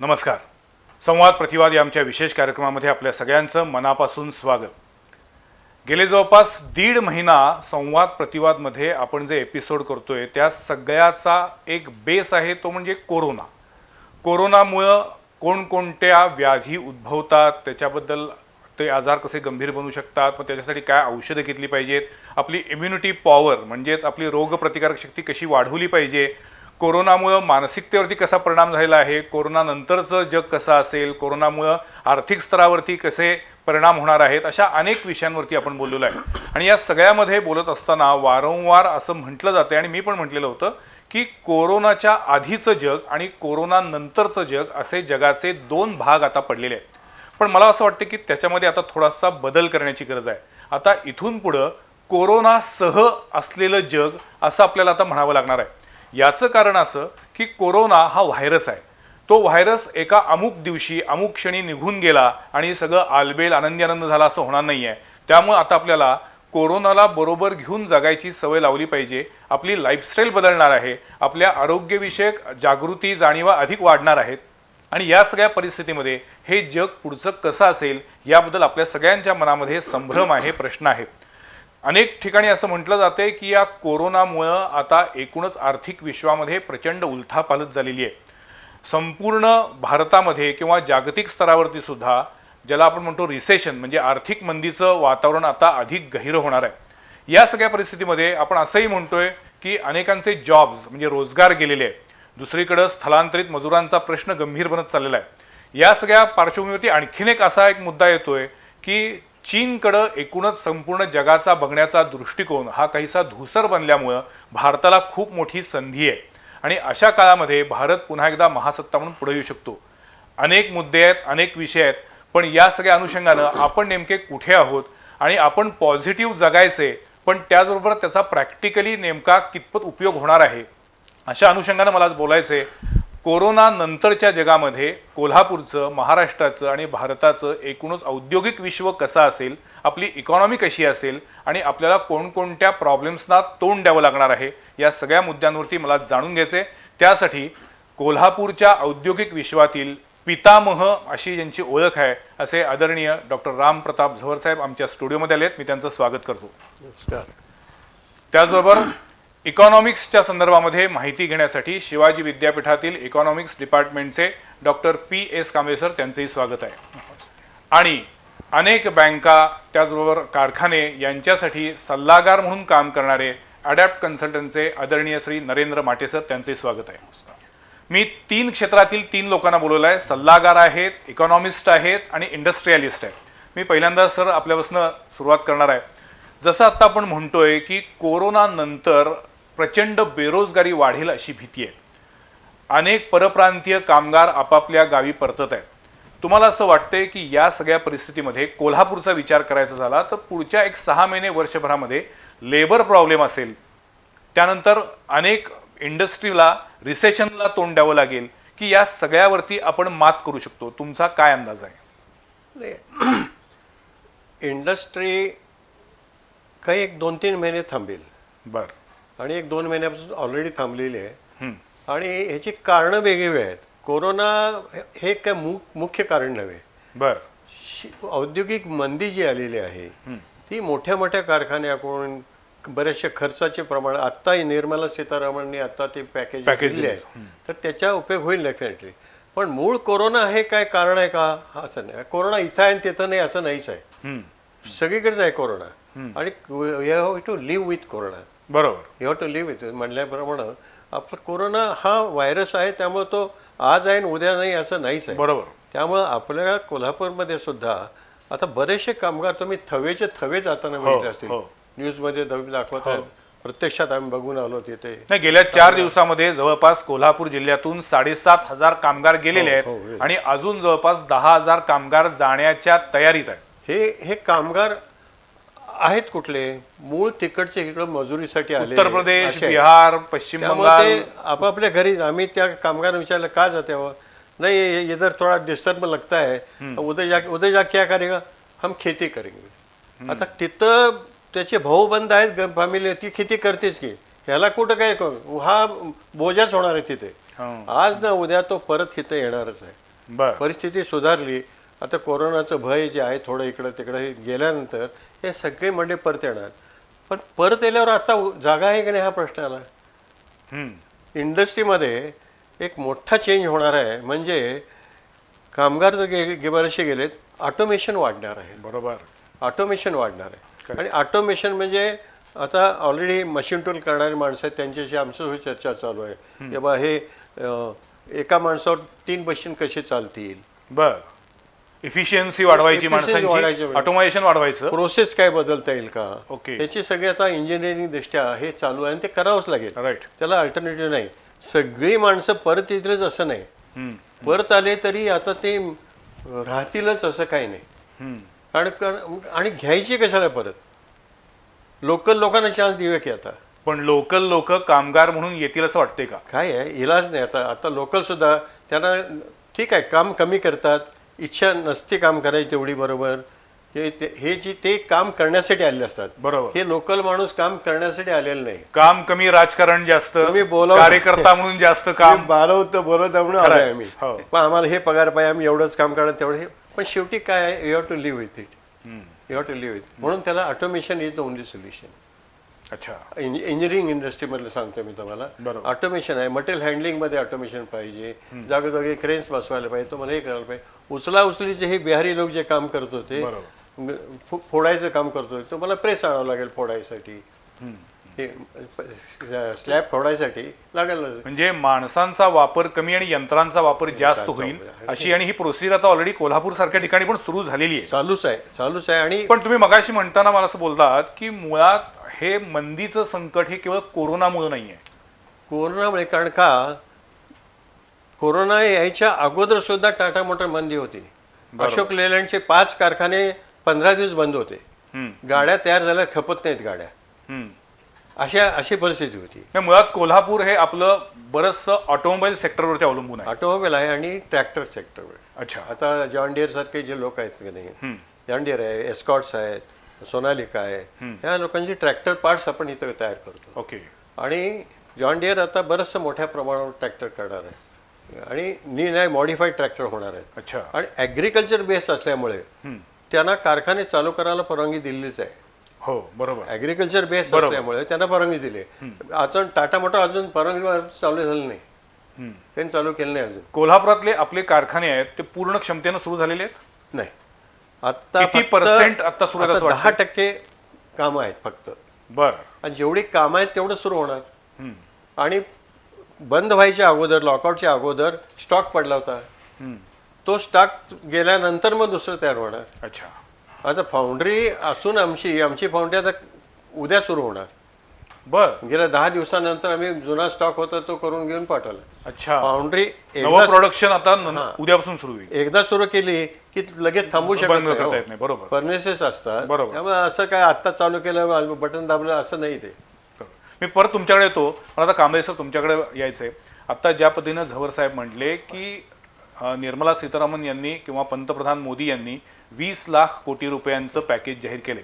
नमस्कार. संवाद प्रतिवाद या आमच्या विशेष कार्यक्रमामध्ये आपल्या सगळ्यांचं मनापासून स्वागत. गेले जवळपास 1.5 महिना संवाद प्रतिवादमध्ये आपण जे एपिसोड करतोय त्या सगळ्याचा एक बेस आहे तो म्हणजे कोरोना. कोरोनामुळं कोणकोणत्या व्याधी उद्भवतात, त्याच्याबद्दल ते आजार कसे गंभीर बनू शकतात, मग त्याच्यासाठी काय औषधं घेतली पाहिजेत, आपली इम्युनिटी पॉवर म्हणजेच आपली रोगप्रतिकारक शक्ती कशी वाढवली पाहिजे, कोरोनामुळं मानसिकतेवरती कसा परिणाम झालेला आहे, कोरोना नंतरचं जग कसं असेल, कोरोनामुळं आर्थिक स्तरावरती कसे परिणाम होणार आहेत, अशा अनेक विषयांवरती आपण बोललेलो आहे. आणि या सगळ्यामध्ये बोलत असताना वारंवार असं म्हटलं जातं आणि मी पण म्हटलेलं होतं की कोरोनाच्या आधीचं जग आणि कोरोना नंतरचं जग असे जगाचे 2 भाग आता पडलेले आहेत. पण मला असं वाटतं की त्याच्यामध्ये आता थोडासा बदल करण्याची गरज आहे. आता इथून पुढं कोरोनासह असलेलं जग असं आपल्याला आता म्हणावं लागणार आहे. याचं कारण असं की कोरोना हा व्हायरस आहे. तो व्हायरस एका अमुक दिवशी अमुक क्षणी निघून गेला आणि सगळं आलबेल आनंदी आनंद झाला असं होणार नाही आहे. त्यामुळे आता आपल्याला कोरोनाला बरोबर घेऊन जगायची सवय लावली पाहिजे. आपली लाईफस्टाईल बदलणार आहे, आपल्या आरोग्यविषयक जागृती जाणीवा अधिक वाढणार आहेत आणि या सगळ्या परिस्थितीमध्ये हे जग पुढचं कसं असेल याबद्दल आपल्या सगळ्यांच्या मनामध्ये संभ्रम आहे, प्रश्न आहे. अनेक ठिकाणी असं म्हटलं जाते की या कोरोनामुळं आता एकूणच आर्थिक विश्वामध्ये प्रचंड उलथापालथ झालेली आहे. संपूर्ण भारतामध्ये किंवा जागतिक स्तरावरती सुद्धा ज्याला आपण म्हणतो रिसेशन म्हणजे आर्थिक मंदीचं वातावरण आता अधिक गहिरं होणार आहे. या सगळ्या परिस्थितीमध्ये आपण असंही म्हणतोय की अनेकांचे जॉब्स म्हणजे रोजगार गेलेले आहेत. दुसरीकडे स्थलांतरित मजुरांचा प्रश्न गंभीर बनत चाललेला आहे. या सगळ्या पार्श्वभूमीवरती आणखीन एक असा एक मुद्दा येतोय की चीनकडं एकूणच संपूर्ण जगाचा बघण्याचा दृष्टिकोन हा काहीसा धूसर बनल्यामुळं भारताला खूप मोठी संधी आहे आणि अशा काळामध्ये भारत पुन्हा एकदा महासत्ता म्हणून पुढे येऊ शकतो. अनेक मुद्दे आहेत, अनेक विषय आहेत, पण या सगळ्या अनुषंगानं आपण नेमके कुठे आहोत आणि आपण पॉझिटिव्ह जगायचे पण त्याचबरोबर त्याचा प्रॅक्टिकली नेमका कितपत उपयोग होणार आहे अशा अनुषंगानं मला आज बोलायचे. कोरोना नंतरच्या जगामध्ये कोल्हापूरचं, महाराष्ट्राचं आणि भारताचं एकूणच औद्योगिक विश्व कसं असेल, आपली इकॉनॉमी कशी असेल आणि आपल्याला कोणकोणत्या प्रॉब्लेम्सना तोंड द्यावं लागणार आहे या सगळ्या मुद्द्यांवरती मला जाणून घ्यायचे. त्यासाठी कोल्हापूरच्या औद्योगिक विश्वातील पितामह अशी ज्यांची ओळख आहे असे आदरणीय डॉक्टर राम प्रताप झवर साहेब आमच्या स्टुडिओमध्ये आलेत. मी त्यांचं स्वागत करतो. नमस्कार. त्याचबरोबर इकॉनॉमिक्सच्या संदर्भामध्ये माहिती घेण्यासाठी शिवाजी विद्यापीठातील इकॉनॉमिक्स डिपार्टमेंटचे डॉक्टर पी.एस. कांबळे सर त्यांचंही स्वागत आहे. आणि अनेक बँका त्याचबरोबर कारखाने यांच्यासाठी सल्लागार म्हणून काम करणारे अडॅप्ट कन्सल्टंटचे आदरणीय श्री नरेंद्र माटे सर त्यांचंही स्वागत आहे. मी 3 क्षेत्रातील 3 लोकांना बोलवलं आहे. सल्लागार आहेत, इकॉनॉमिस्ट आहेत आणि इंडस्ट्रियलिस्ट आहेत. मी पहिल्यांदा सर आपल्यापासून सुरुवात करणार आहे. जसं आता आपण म्हणतोय की कोरोना नंतर प्रचंड बेरोजगारी वाढेल अशी भीती आहे. अनेक परप्रांतीय कामगार आपापल्या गावी परतत आहेत. तुम्हाला असं वाटतंय की या सगळ्या परिस्थितीमध्ये कोल्हापूरचा विचार करायचा झाला तर पुढच्या एक 6 महिने वर्षभरामध्ये लेबर प्रॉब्लेम असेल, त्यानंतर अनेक इंडस्ट्रीला रिसेशनला तोंड द्यावं लागेल की या सगळ्यावरती आपण मात करू शकतो, तुमचा काय अंदाज आहे? इंडस्ट्री काही एक 2-3 महिने थांबेल. बरं. आणि एक 2 महिन्यापासून ऑलरेडी थांबलेली आहे. हं. आणि ह्याची कारणं वेगवेगळी आहेत. कोरोना हे काय मुख्य कारण नव्हे. बरं. औद्योगिक मंदी जी आलेली आहे ती मोठ्या मोठ्या कारखान्याकडून बरेचशा खर्चाचे प्रमाण आत्ता निर्मला सीतारामनने आता ते पॅकेज दिले आहेत तर त्याचा उपयोग होईल डेफिनेटली. पण मूळ कोरोना हे काय कारण आहे का असं नाही. कोरोना इथं आहे आणि तिथं नाही असं नाहीच आहे. सगळीकडेच आहे कोरोना. आणि you have to live with corona. बरोबर. You have to live with म्हणल्याप्रमाणे आपला कोरोना हा व्हायरस आहे त्यामुळे तो आज आहे उद्या नाही असं नाहीच आहे. बरोबर. त्यामुळं आपल्या कोल्हापूरमध्ये सुद्धा आता बरेचसे कामगार तुम्ही थवेचे थवे जाताना बघितले असतील. न्यूजमध्ये दाखवत आहेत. प्रत्यक्षात आम्ही बघून आलो तिथे. नाही, गेल्या 4 दिवसामध्ये जवळपास कोल्हापूर जिल्ह्यातून 7,500 कामगार गेलेले आहेत आणि अजून जवळपास 10,000 कामगार जाण्याच्या तयारीत आहेत. हे कामगार आहेत कुठले? मूळ तिकडचे इकडे मजुरीसाठी आले. उत्तर प्रदेश, बिहार, पश्चिम बंगाल. आपापल्या घरी आम्ही त्या कामगार विचारलं का जाते हो? नाही इधर थोड़ा डिस्टर्ब लगता है, उधर जा क्या करेगा? हम खेती करेंगे. आता तिथं त्याचे भाऊबंद आहेत फॅमिली ती खेती करतेच की. ह्याला कुठं काय हा बोजाच होणार आहे तिथे. आज ना उद्या तो परत इथं येणारच आहे. बर परिस्थिती सुधारली. आता कोरोनाचं भय जे आहे थोडं इकडं तिकडं हे गेल्यानंतर हे सगळे मंडे परत येणार. पण परत येल्यावर आता जागा आहे की नाही हा प्रश्न आला. इंडस्ट्रीमध्ये एक मोठा चेंज होणार आहे. म्हणजे कामगार जर बरेचसे गेलेत, ऑटोमेशन वाढणार आहे. बरोबर. ऑटोमेशन वाढणार आहे. आणि ऑटोमेशन म्हणजे आता ऑलरेडी मशीन टूल करणारी माणसं आहेत, त्यांच्याशी आमचं चर्चा चालू आहे की बा हे एका माणसावर 3 मशीन कसे चालतील, बर इफिशियन्सी वाढवायची, माणसांची ऑटोमेशन वाढवायचं, प्रोसेस काय बदलता येईल का. ओके. त्याची सगळे आता इंजिनिअरिंग दृष्ट्या हे चालू आहे आणि ते करावंच लागेल. राईट. त्याला अल्टरनेटिव्ह नाही. सगळी माणसं परत येतीलच असं नाही. परत आले तरी आता ते राहतीलच असं काही नाही. आणि घ्यायची कशाला परत. लोकल लोकांना चान्स देऊया की आता. पण लोकल लोक कामगार म्हणून येतील असं वाटते का. काय आहे, इलाज नाही. आता लोकल सुद्धा त्यांना ठीक आहे, काम कमी करतात, इच्छा नसते काम करायची तेवढी. बरोबर. हे जे ते काम करण्यासाठी आलेले असतात. बरोबर. हे लोकल माणूस काम करण्यासाठी आलेलं नाही. काम कमी, राजकारण जास्त, तुम्ही बोलावं, कार्यकर्ता म्हणून जास्त काम. बोलवत म्हणून आलोय आम्ही. हो. पण आम्हाला हे पगार पाहिजे, आम्ही एवढंच काम करणार तेवढं हे. पण शेवटी काय आहे, you have to live with it. You have to live with. म्हणून त्याला automation is the only solution. अच्छा. इंजिनिअरिंग इंडस्ट्रीमधलं सांगतो मी तुम्हाला. ऑटोमेशन आहे. मटेरियल हँडलिंगमध्ये ऑटोमेशन पाहिजे. जागोजागी क्रेन्स बसवायला पाहिजे. तुम्हाला हे करायला पाहिजे. उचलाउचलीचे हे बिहारी लोक जे काम करत होते, फोडायचं काम करत होते, तुम्हाला प्रेस आणावं लागेल फोडायसाठी. हे स्लॅब फोडायसाठी लागेल. म्हणजे माणसांचा वापर कमी आणि यंत्रांचा वापर जास्त होईल अशी, आणि ही प्रोसिजर आता ऑलरेडी कोल्हापूर सारख्या ठिकाणी पण सुरू झालेली आहे. चालूच आहे. आणि पण तुम्ही मगाशी म्हणताना मला असं बोललात की मुळात हे मंदीचं संकट हे केवळ कोरोनामुळे नाहीये. कोरोनामुळे, कारण का कोरोना यायच्या अगोदर सुद्धा टाटा मोटर मंदी होती. अशोक लेलँडचे 5 कारखाने 15 दिवस बंद होते. गाड्या तयार झाल्या, खपत नाहीत गाड्या. अशी परिस्थिती होती. मुळात कोल्हापूर हे आपलं बरंचसं ऑटोमोबाईल सेक्टरवरती अवलंबून आहे. ऑटोमोबाईल आहे आणि ट्रॅक्टर सेक्टरवर. अच्छा. आता जॉन डिअर सारखे जे लोक आहेत की नाही, जॉन डिअर आहे, एस्कॉट्स आहेत, सोनालिका आहे, ह्या लोकांचे ट्रॅक्टर पार्ट्स आपण इथं तयार करतो. ओके. आणि जॉन डिअर आता बरंचसं मोठ्या प्रमाणावर ट्रॅक्टर करणार आहे आणि नाही मॉडिफाईड ट्रॅक्टर होणार आहेत. अच्छा. आणि ॲग्रिकल्चर बेस असल्यामुळे त्यांना कारखाने चालू करायला परवानगी दिलीच आहे. हो, बरोबर. ॲग्रिकल्चर बेस असल्यामुळे त्यांना परवानगी दिली. अजून टाटा मोटर अजून परवानगी चालू झाली नाही. त्यांनी चालू केलं नाही अजून. कोल्हापुरातले आपले कारखाने आहेत ते पूर्ण क्षमतेनं सुरू झालेले आहेत. नाही, आता किती % आता सुरू आहेत असं वाटतं? 10% कामं आहेत फक्त. बरं. आणि जेवढी कामं आहेत तेवढं सुरू होणार. आणि बंद व्हायच्या अगोदर, लॉकआउटच्या अगोदर स्टॉक पडला होता. तो स्टॉक गेल्यानंतर मग दुसरं तयार होणार. अच्छा. आता फाउंड्री असून आमची फाउंड्री आता उद्या सुरू होणार. बरं. गेल्या 10 दिवसानंतर आम्ही जुना स्टॉक होता तो करून घेऊन पाठवला. अच्छा. फाउंड्री नवं प्रोडक्शन आता उद्यापासून सुरू होईल. एकदा सुरू केली की लगेच थांबू शकत नाही. बरोबर. फर्नेसेस असतात. बरोबर. त्यामुळे असं काय आत्ता चालू केलं बटन दाबलं असं नाही. ते मी परत तुमच्याकडे येतो. मला आता कांबळे सर तुमच्याकडे यायचंय. आता ज्या पद्धतीनं झवर साहेब म्हटले की निर्मला सीतारामन यांनी किंवा पंतप्रधान मोदी यांनी 20 लाख कोटी रुपयांचं पॅकेज जाहीर केले,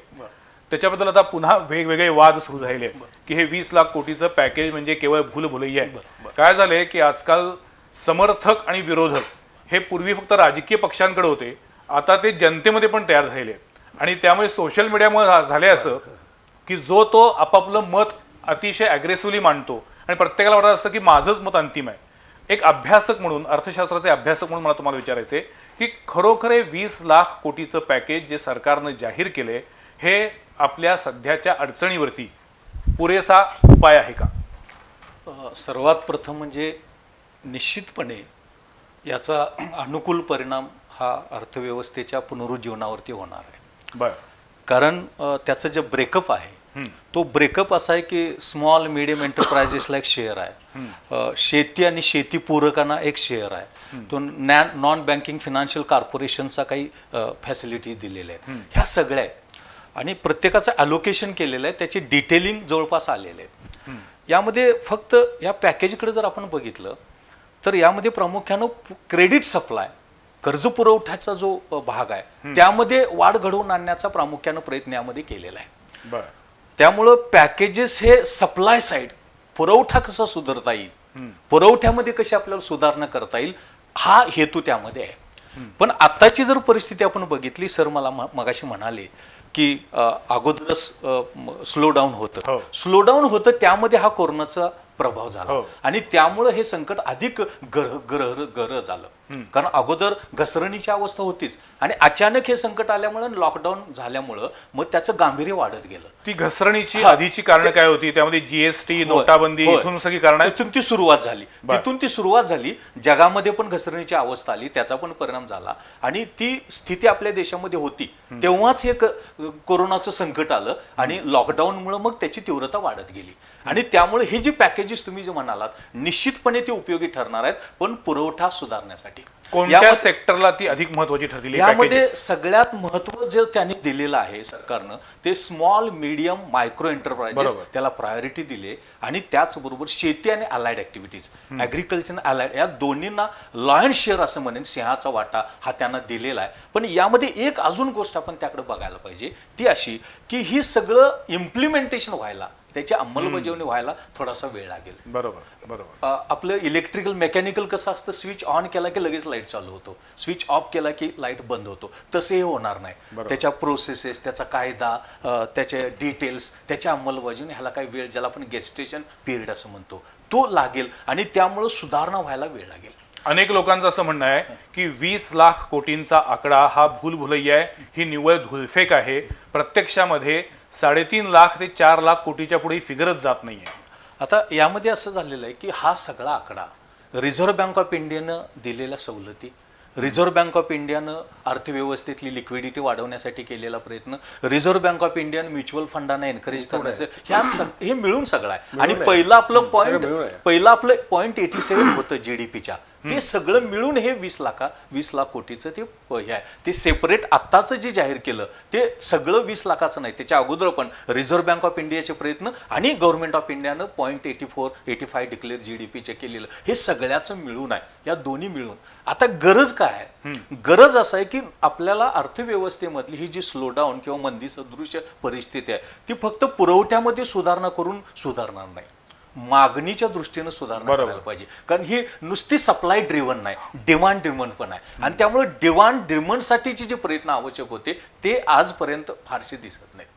त्याच्याबद्दल आता पुन्हा वेगवेगळे वाद सुरू झालेले आहेत की हे 20 लाख कोटीचं पॅकेज म्हणजे केवळ भूलभुलैया आहे. काय झालंय की आजकाल समर्थक आणि विरोधक हे पूर्वी फक्त राजकीय पक्षांकडे होते, आता ते जनतेमध्ये पण तयार झालेले आहेत. आणि त्यामुळे सोशल मीडियामुळे झाले असं की जो तो आपापलं मत अतिशय अग्रेसिव्हली मांडतो आणि प्रत्येकाला वाटत असतं की माझंच मत अंतिम आहे. एक अभ्यासक म्हणून, अर्थशास्त्राचे अभ्यासक म्हणून मला तुम्हाला विचारायचे की खरोखर 20 लाख कोटीचं पॅकेज जे सरकारनं जाहीर केले हे आपल्या सध्याच्या अडचणीवरती पुरेसा उपाय आहे का? सर्वात प्रथम म्हणजे निश्चितपणे याचा अनुकूल परिणाम हा अर्थव्यवस्थेच्या पुनरुज्जीवनावरती होणार आहे. बरं. कारण त्याचं जे ब्रेकअप आहे तो ब्रेकअप असा आहे की स्मॉल मीडियम एंटरप्राइजेसला एक शेअर आहे, शेती आणि शेतीपूरकांना एक शेअर आहे, तो नॉन बँकिंग फायनान्शियल कॉर्पोरेशनचा काही फॅसिलिटीज दिलेल्या आहेत. ह्या सगळ्या आहेत आणि प्रत्येकाचं अलोकेशन केलेलं आहे, त्याची डिटेलिंग जवळपास आलेले आहेत. यामध्ये फक्त या पॅकेजकडे जर आपण बघितलं तर यामध्ये प्रामुख्यानं क्रेडिट सप्लाय, कर्ज पुरवठ्याचा जो भाग आहे त्यामध्ये वाढ घडवून आणण्याचा प्रामुख्यानं प्रयत्न यामध्ये केलेला आहे. बरं. त्यामुळं पॅकेजेस हे सप्लाय साईड, पुरवठा कसा सुधारता येईल, पुरवठ्यामध्ये कशी आपल्याला सुधारणा करता येईल, हा हेतू त्यामध्ये आहे. पण आताची जर परिस्थिती आपण बघितली, सर मला मगाशी म्हणाले की अगोदरच स्लो डाऊन होतं, हो. स्लो डाऊन होतं, त्यामध्ये हा कोरोनाचा प्रभाव झाला हो. आणि त्यामुळे हे संकट अधिक गरह झालं. कारण अगोदर घसरणीची अवस्था होतीच आणि अचानक हे संकट आल्यामुळे, लॉकडाऊन झाल्यामुळं मग त्याचं गांभीर्य वाढत गेलं. ती घसरणीची आधीची कारण काय होती? त्यामध्ये जीएसटी, नोटाबंदी, होय. इथून सगळी कारण आहेत. तिथून ती सुरुवात झाली. जगामध्ये पण घसरणीची अवस्था आली, त्याचा पण परिणाम झाला आणि ती स्थिती आपल्या देशामध्ये होती तेव्हाच हे कोरोनाचं संकट आलं आणि लॉकडाऊनमुळे मग त्याची तीव्रता वाढत गेली. आणि त्यामुळे ही जी पॅकेजेस तुम्ही जे म्हणालात, निश्चितपणे ते उपयोगी ठरणार आहेत, पण पुरवठा सुधारण्यासाठी. कोणत्या सेक्टरला ती अधिक महत्वाची ठरलेली यामध्ये packages? सगळ्यात महत्व जे त्यांनी दिलेलं आहे सरकारनं, ते स्मॉल मीडियम मायक्रो एंटरप्राइजेस, बरोबर. त्याला प्रायोरिटी दिले आणि त्याचबरोबर शेती आणि अलाइड ऍक्टिव्हिटीज, ऍग्रिकल्चर आणि अलाइड, या दोन्हींना लॉयन शेअर असं म्हणेन, सिंहाचा वाटा हा त्यांना दिलेला आहे. पण यामध्ये एक अजून गोष्ट आपण त्याकडे बघायला पाहिजे, ती अशी की ही सगळं इम्प्लिमेंटेशन व्हायला, त्याची अंमलबजावणी व्हायला थोडासा वेळ लागेल. बरोबर. आपलं इलेक्ट्रिकल मेकॅनिकल कसं असतं, स्विच ऑन केला की लगेच लाईट चालू होतो, स्विच ऑफ केला की लाईट बंद होतो, तसं हे होणार नाही. त्याच्या प्रोसेसेस, त्याचा कायदा, त्याचे डिटेल्स, त्याच्या अंमलबजावणी, ह्याला काही वेळ, ज्याला आपण गेस्टेशन पिरियड असं म्हणतो, तो लागेल आणि त्यामुळे सुधारणा व्हायला वेळ लागेल. अनेक लोकांचं असं म्हणणं आहे की 20 लाख कोटींचा आकडा हा भूलभुलैया आहे, ही निव्वळ धुलफेक आहे. प्रत्यक्षामध्ये 3.5 लाख ते 4 लाख कोटीच्या पुढे फिगरच जात नाहीये. आता यामध्ये असं झालेलं आहे की हा सगळा आकडा रिझर्व्ह बँक ऑफ इंडियानं दिलेल्या सवलती, रिझर्व्ह बँक ऑफ इंडियानं अर्थव्यवस्थेतली लिक्विडिटी वाढवण्यासाठी केलेला प्रयत्न, रिझर्व्ह बँक ऑफ इंडियानं म्युच्युअल फंडांना एनकरेज करण्याचं, हे मिळून सगळं आहे. आणि पहिलं आपलं पॉईंट 87 होतं जीडीपीच्या, ते सगळं मिळून हे 20 लाख कोटीचं ते हे आहे. ते सेपरेट आत्ताचं जे जाहीर केलं ते सगळं 20 लाखाचं नाही, त्याच्या अगोदर पण रिझर्व्ह बँक ऑफ इंडियाचे प्रयत्न आणि गव्हर्नमेंट ऑफ इंडियानं 0.85 डिक्लेअर जीडीपीचे केलेलं, हे सगळ्याचं मिळून आहे, या दोन्ही मिळून. आता गरज काय आहे? गरज असं आहे की आपल्याला अर्थव्यवस्थेमधली ही जी स्लोडाऊन किंवा मंदी सदृश परिस्थिती आहे, ती फक्त पुरवठ्यामध्ये सुधारणा करून सुधारणार नाही, मागणीच्या दृष्टीनं सुधारणा करायला पाहिजे. कारण ही नुसती सप्लाय ड्रिव्हन नाही, डिमांड ड्रिव्हन पण आहे. आणि त्यामुळे डिमांड ड्रिव्हन साठीचे जे प्रयत्न आवश्यक होते ते आजपर्यंत फारसे दिसत नाही.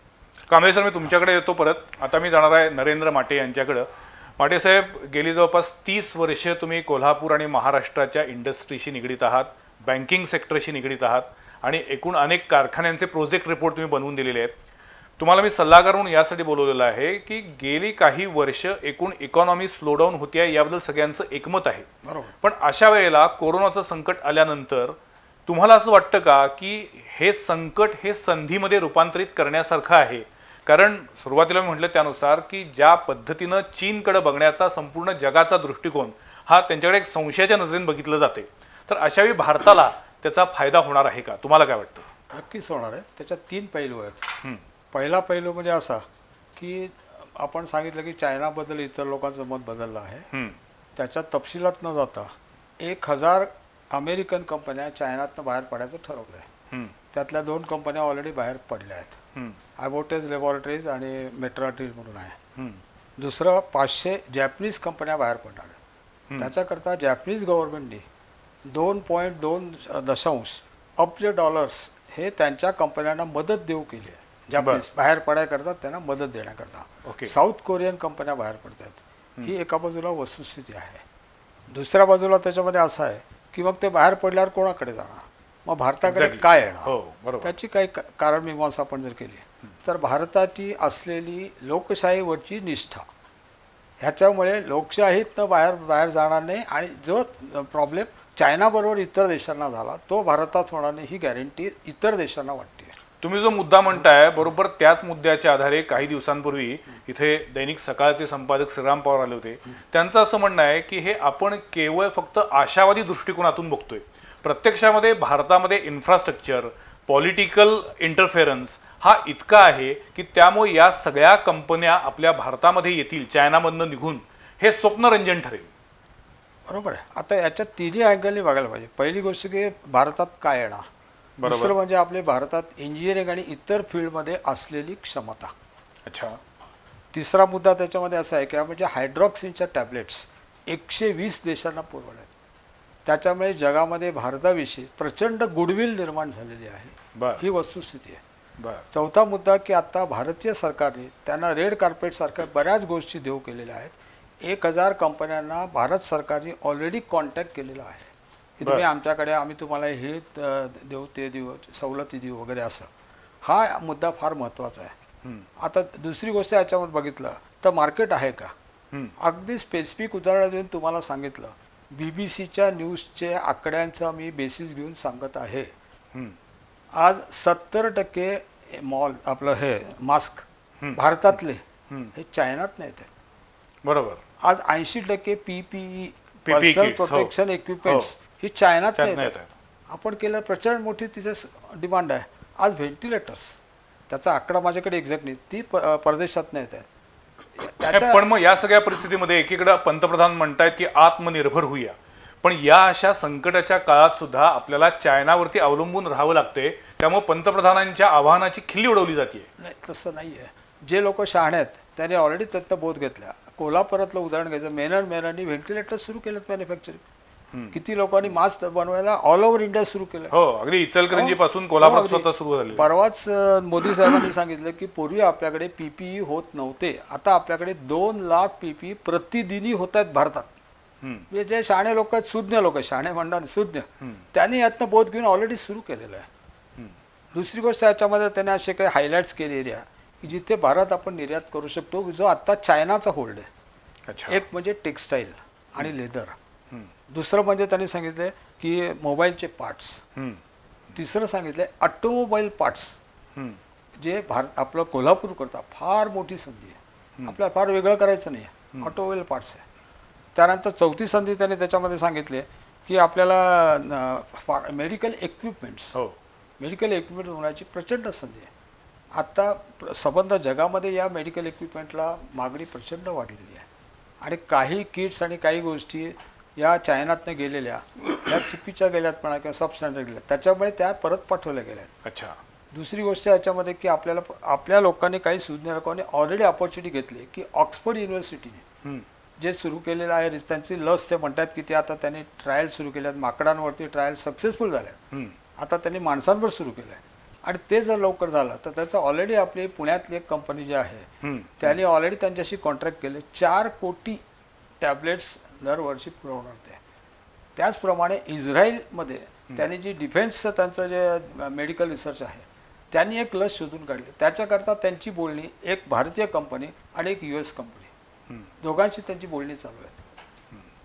कांबळे सर, मी तुमच्याकडे येतो परत. आता मी जाणार आहे नरेंद्र माटे यांच्याकडं. माटे साहेब, गेली जवळपास 30 वर्ष तुम्ही कोल्हापूर आणि महाराष्ट्राच्या इंडस्ट्रीशी निगडीत आहात, बँकिंग सेक्टरशी निगडीत आहात आणि एकूण अनेक कारखान्यांचे प्रोजेक्ट रिपोर्ट तुम्ही बनवून दिलेले आहेत. तुम्हाला मी सल्लागार म्हणून यासाठी बोलवलेलं आहे की गेली काही वर्ष एकूण इकॉनॉमी स्लोडाऊन होती आहे, याबद्दल सगळ्यांचं एकमत आहे. पण अशा वेळेला कोरोनाचं संकट आल्यानंतर तुम्हाला असं वाटतं का की हे संकट हे संधीमध्ये रूपांतरित करण्यासारखं आहे? कारण सुरुवातीला मी म्हटलं त्यानुसार की ज्या पद्धतीनं चीनकडे बघण्याचा संपूर्ण जगाचा दृष्टिकोन हा त्यांच्याकडे एक संशयाच्या नजरेने बघितलं जाते, तर अशावेळी भारताला त्याचा फायदा होणार आहे का? तुम्हाला काय वाटतं? नक्कीच होणार आहे. त्याच्यात 3 पैलू आहेत. पहिला पैलू म्हणजे असा की आपण सांगितलं की चायनाबद्दल इतर लोकांचं मत बदललं आहे. त्याच्या तपशिलात न जाता 1000 अमेरिकन कंपन्या चायनातनं बाहेर पडायचं ठरवलं आहे. त्यातल्या 2 कंपन्या ऑलरेडी बाहेर पडल्या आहेत, ॲबोटेज लॅबॉरेटरीज आणि मेट्राटिल म्हणून आहे. दुसरं 500 जॅपनीज कंपन्या बाहेर पडणार आहेत. त्याच्याकरता जॅपनीज गव्हर्नमेंटने 2.2 अब्ज डॉलर्स हे त्यांच्या कंपन्यांना मदत देऊ केली आहे. जॅपनीज बाहेर पडायकरता त्यांना मदत देण्याकरता. साऊथ कोरियन कंपन्या बाहेर पडतात. ही एका बाजूला वस्तुस्थिती आहे. दुसऱ्या बाजूला त्याच्यामध्ये असं आहे की मग ते बाहेर पडल्यावर कोणाकडे जाणार, मग भारताकडे काय येणार, त्याची काही कारणमीमांसा आपण जर केली तर भारताची असलेली लोकशाहीवरची निष्ठा, ह्याच्यामुळे लोकशाहीतनं बाहेर जाणार नाही आणि जो प्रॉब्लेम चायनाबरोबर इतर देशांना झाला तो भारतात होणार नाही, ही गॅरंटी इतर देशांना वाटते. तुम्ही जो मुद्दा म्हणताय, बरोबर त्याच मुद्द्याच्या आधारे काही दिवसांपूर्वी इथे दैनिक सकाळचे संपादक श्रीराम पवार आले होते. त्यांचं असं म्हणणं आहे की हे आपण केवळ फक्त आशावादी दृष्टिकोनातून बघतोय. प्रत्यक्षामध्ये भारतामध्ये इन्फ्रास्ट्रक्चर, पॉलिटिकल इंटरफेरन्स हा इतका आहे की त्यामुळे या सगळ्या कंपन्या आपल्या भारतामध्ये येतील चायनामधनं निघून, हे स्वप्नरंजन ठरेल. बरोबर आहे. आता याच्यात 3 अँगलने बघायला पाहिजे. पहिली गोष्ट की भारतात काय येणार, दुसरं म्हणजे आपले भारतात इंजिनिअरिंग आणि इतर फील्डमध्ये असलेली क्षमता. अच्छा. तिसरा मुद्दा त्याच्यामध्ये असा आहे की म्हणजे हायड्रॉक्सिनच्या टॅबलेट्स 120 देशांना पुरवल्या आहेत. त्याच्यामुळे जगामध्ये भारताविषयी प्रचंड गुडविल निर्माण झालेली आहे, बर ही वस्तुस्थिती आहे. बर चौथा मुद्दा की आता भारतीय सरकारने त्यांना रेड कार्पेट सारख्या बऱ्याच गोष्टी देऊ केलेल्या आहेत. 1000 कंपन्यांना भारत सरकारने ऑलरेडी कॉन्टॅक्ट केलेला आहे की तुम्ही आमच्याकडे, आम्ही तुम्हाला हे देऊ, ते देऊ, सवलती देऊ वगैरे असं. हा मुद्दा फार महत्त्वाचा आहे. आता दुसरी गोष्ट याच्यामध्ये बघितलं तर मार्केट आहे का, अगदी स्पेसिफिक उदाहरण देऊन तुम्हाला सांगितलं. BBC न्यूजचे आकड्यांचा मी बेसिस घेऊन सांगत आहे. आज 70% मॉल आपलं हे मास्क भारतातले हे चायनात नाही आहेत. बरोबर. आज 80% PPE पर्सनल kits, हो. प्रोटेक्शन इक्विपमेंट्स ही चायनात त्यात नाही नाही आहेत. येत. आपण केलं प्रचंड मोठी तिथे डिमांड आहे. आज व्हेंटिलेटर्स, त्याचा आकडा माझ्याकडे एक्झॅक्ट नाही, ती परदेशात नाही आहेत. त्याच्या पण मग या सगळ्या परिस्थितीमध्ये एकीकडे पंतप्रधान म्हणतायत की आत्मनिर्भर होऊया, पण या अशा संकटाच्या काळात सुद्धा आपल्याला चायनावरती अवलंबून राहावं लागते. त्यामुळे पंतप्रधानांच्या आव्हानाची खिल्ली उडवली जाते. नाही, तसं नाही आहे. जे लोक शहाणे आहेत त्यांनी ऑलरेडी त्याचा बोध घेतला. कोल्हापुरातलं उदाहरण घ्यायचं, मेनननी व्हेंटिलेटर सुरू केलेत मॅन्युफॅक्चरिंग. किती लोकांनी मास्क बनवायला ऑल ओव्हर इंडिया सुरू केलं. हो, अगदी इचलकरंजी पासून कोल्हापूर हो, अगदी. स्वतः सुरू झाली. परवाच मोदी साहेबांनी सांगितलं की पूर्वी आपल्याकडे PPE होत नव्हते, आता आपल्याकडे 2 लाख PPE प्रतिदिनी होत आहेत भारतात. म्हणजे जे शहाणे लोक आहेत, सुज्ञ लोक, शहाणे म्हणणार सुज्ञ, त्यांनी यातनं बोध घेऊन ऑलरेडी सुरू केलेलं आहे. दुसरी गोष्ट याच्यामध्ये त्याने असे काही हायलाइट्स केले एरिया की जिथे भारत आपण निर्यात करू शकतो, जो आता चायनाचा होल्ड आहे. अच्छा. एक म्हणजे टेक्स्टाईल आणि लेदर, दुसरं म्हणजे त्यांनी सांगितलं की मोबाईलचे पार्ट्स, तिसरं सांगितलं ऑटोमोबाईल पार्ट्स, जे भारत आपलं कोल्हापूर करता फार मोठी संधी आहे. आपल्याला फार वेगळं करायचं नाही, ऑटोमोबाईल पार्ट्स आहे. त्यानंतर चौथी संधी त्यांनी त्याच्यामध्ये सांगितले की आपल्याला मेडिकल इक्विपमेंट्स, हो, मेडिकल इक्विपमेंट होण्याची प्रचंड संधी आहे. आता संबंध जगामध्ये या मेडिकल इक्विपमेंटला मागणी प्रचंड वाढलेली आहे. आणि काही किट्स आणि काही गोष्टी या चायनातनं गेलेल्या, या चुकीच्या गेल्यात म्हणा किंवा सबस्टँडर्ड गेल्यात, त्याच्यामुळे त्या परत पाठवल्या गेल्या आहेत. अच्छा. दुसरी गोष्ट याच्यामध्ये की आपल्या लोकांनी, काही सुज्ञ लोकांनी ऑलरेडी अपॉर्च्युनिटी घेतली की ऑक्सफर्ड युनिव्हर्सिटीने जे सुरू केलेलं आहे, त्यांची लस ते म्हणतात की ते आता त्यांनी ट्रायल सुरू केल्यात, माकडांवरती ट्रायल सक्सेसफुल झाल्या, आता त्यांनी माणसांवर सुरू केलं आहे. आणि ते जर लवकर झालं तर त्याचं ऑलरेडी आपली पुण्यातली एक कंपनी जी आहे त्यांनी ऑलरेडी त्यांच्याशी कॉन्ट्रॅक्ट केले, 4 कोटी टॅबलेट्स दरवर्षी पुरवणार ते. त्याचप्रमाणे इस्रायलमध्ये त्यांनी जी डिफेन्सचं त्यांचं जे मेडिकल रिसर्च आहे, त्यांनी एक लस शोधून काढली. त्याच्याकरता त्यांची बोलणी एक भारतीय कंपनी आणि एक US कंपनी, दोघांची त्यांची बोलणी चालू आहेत.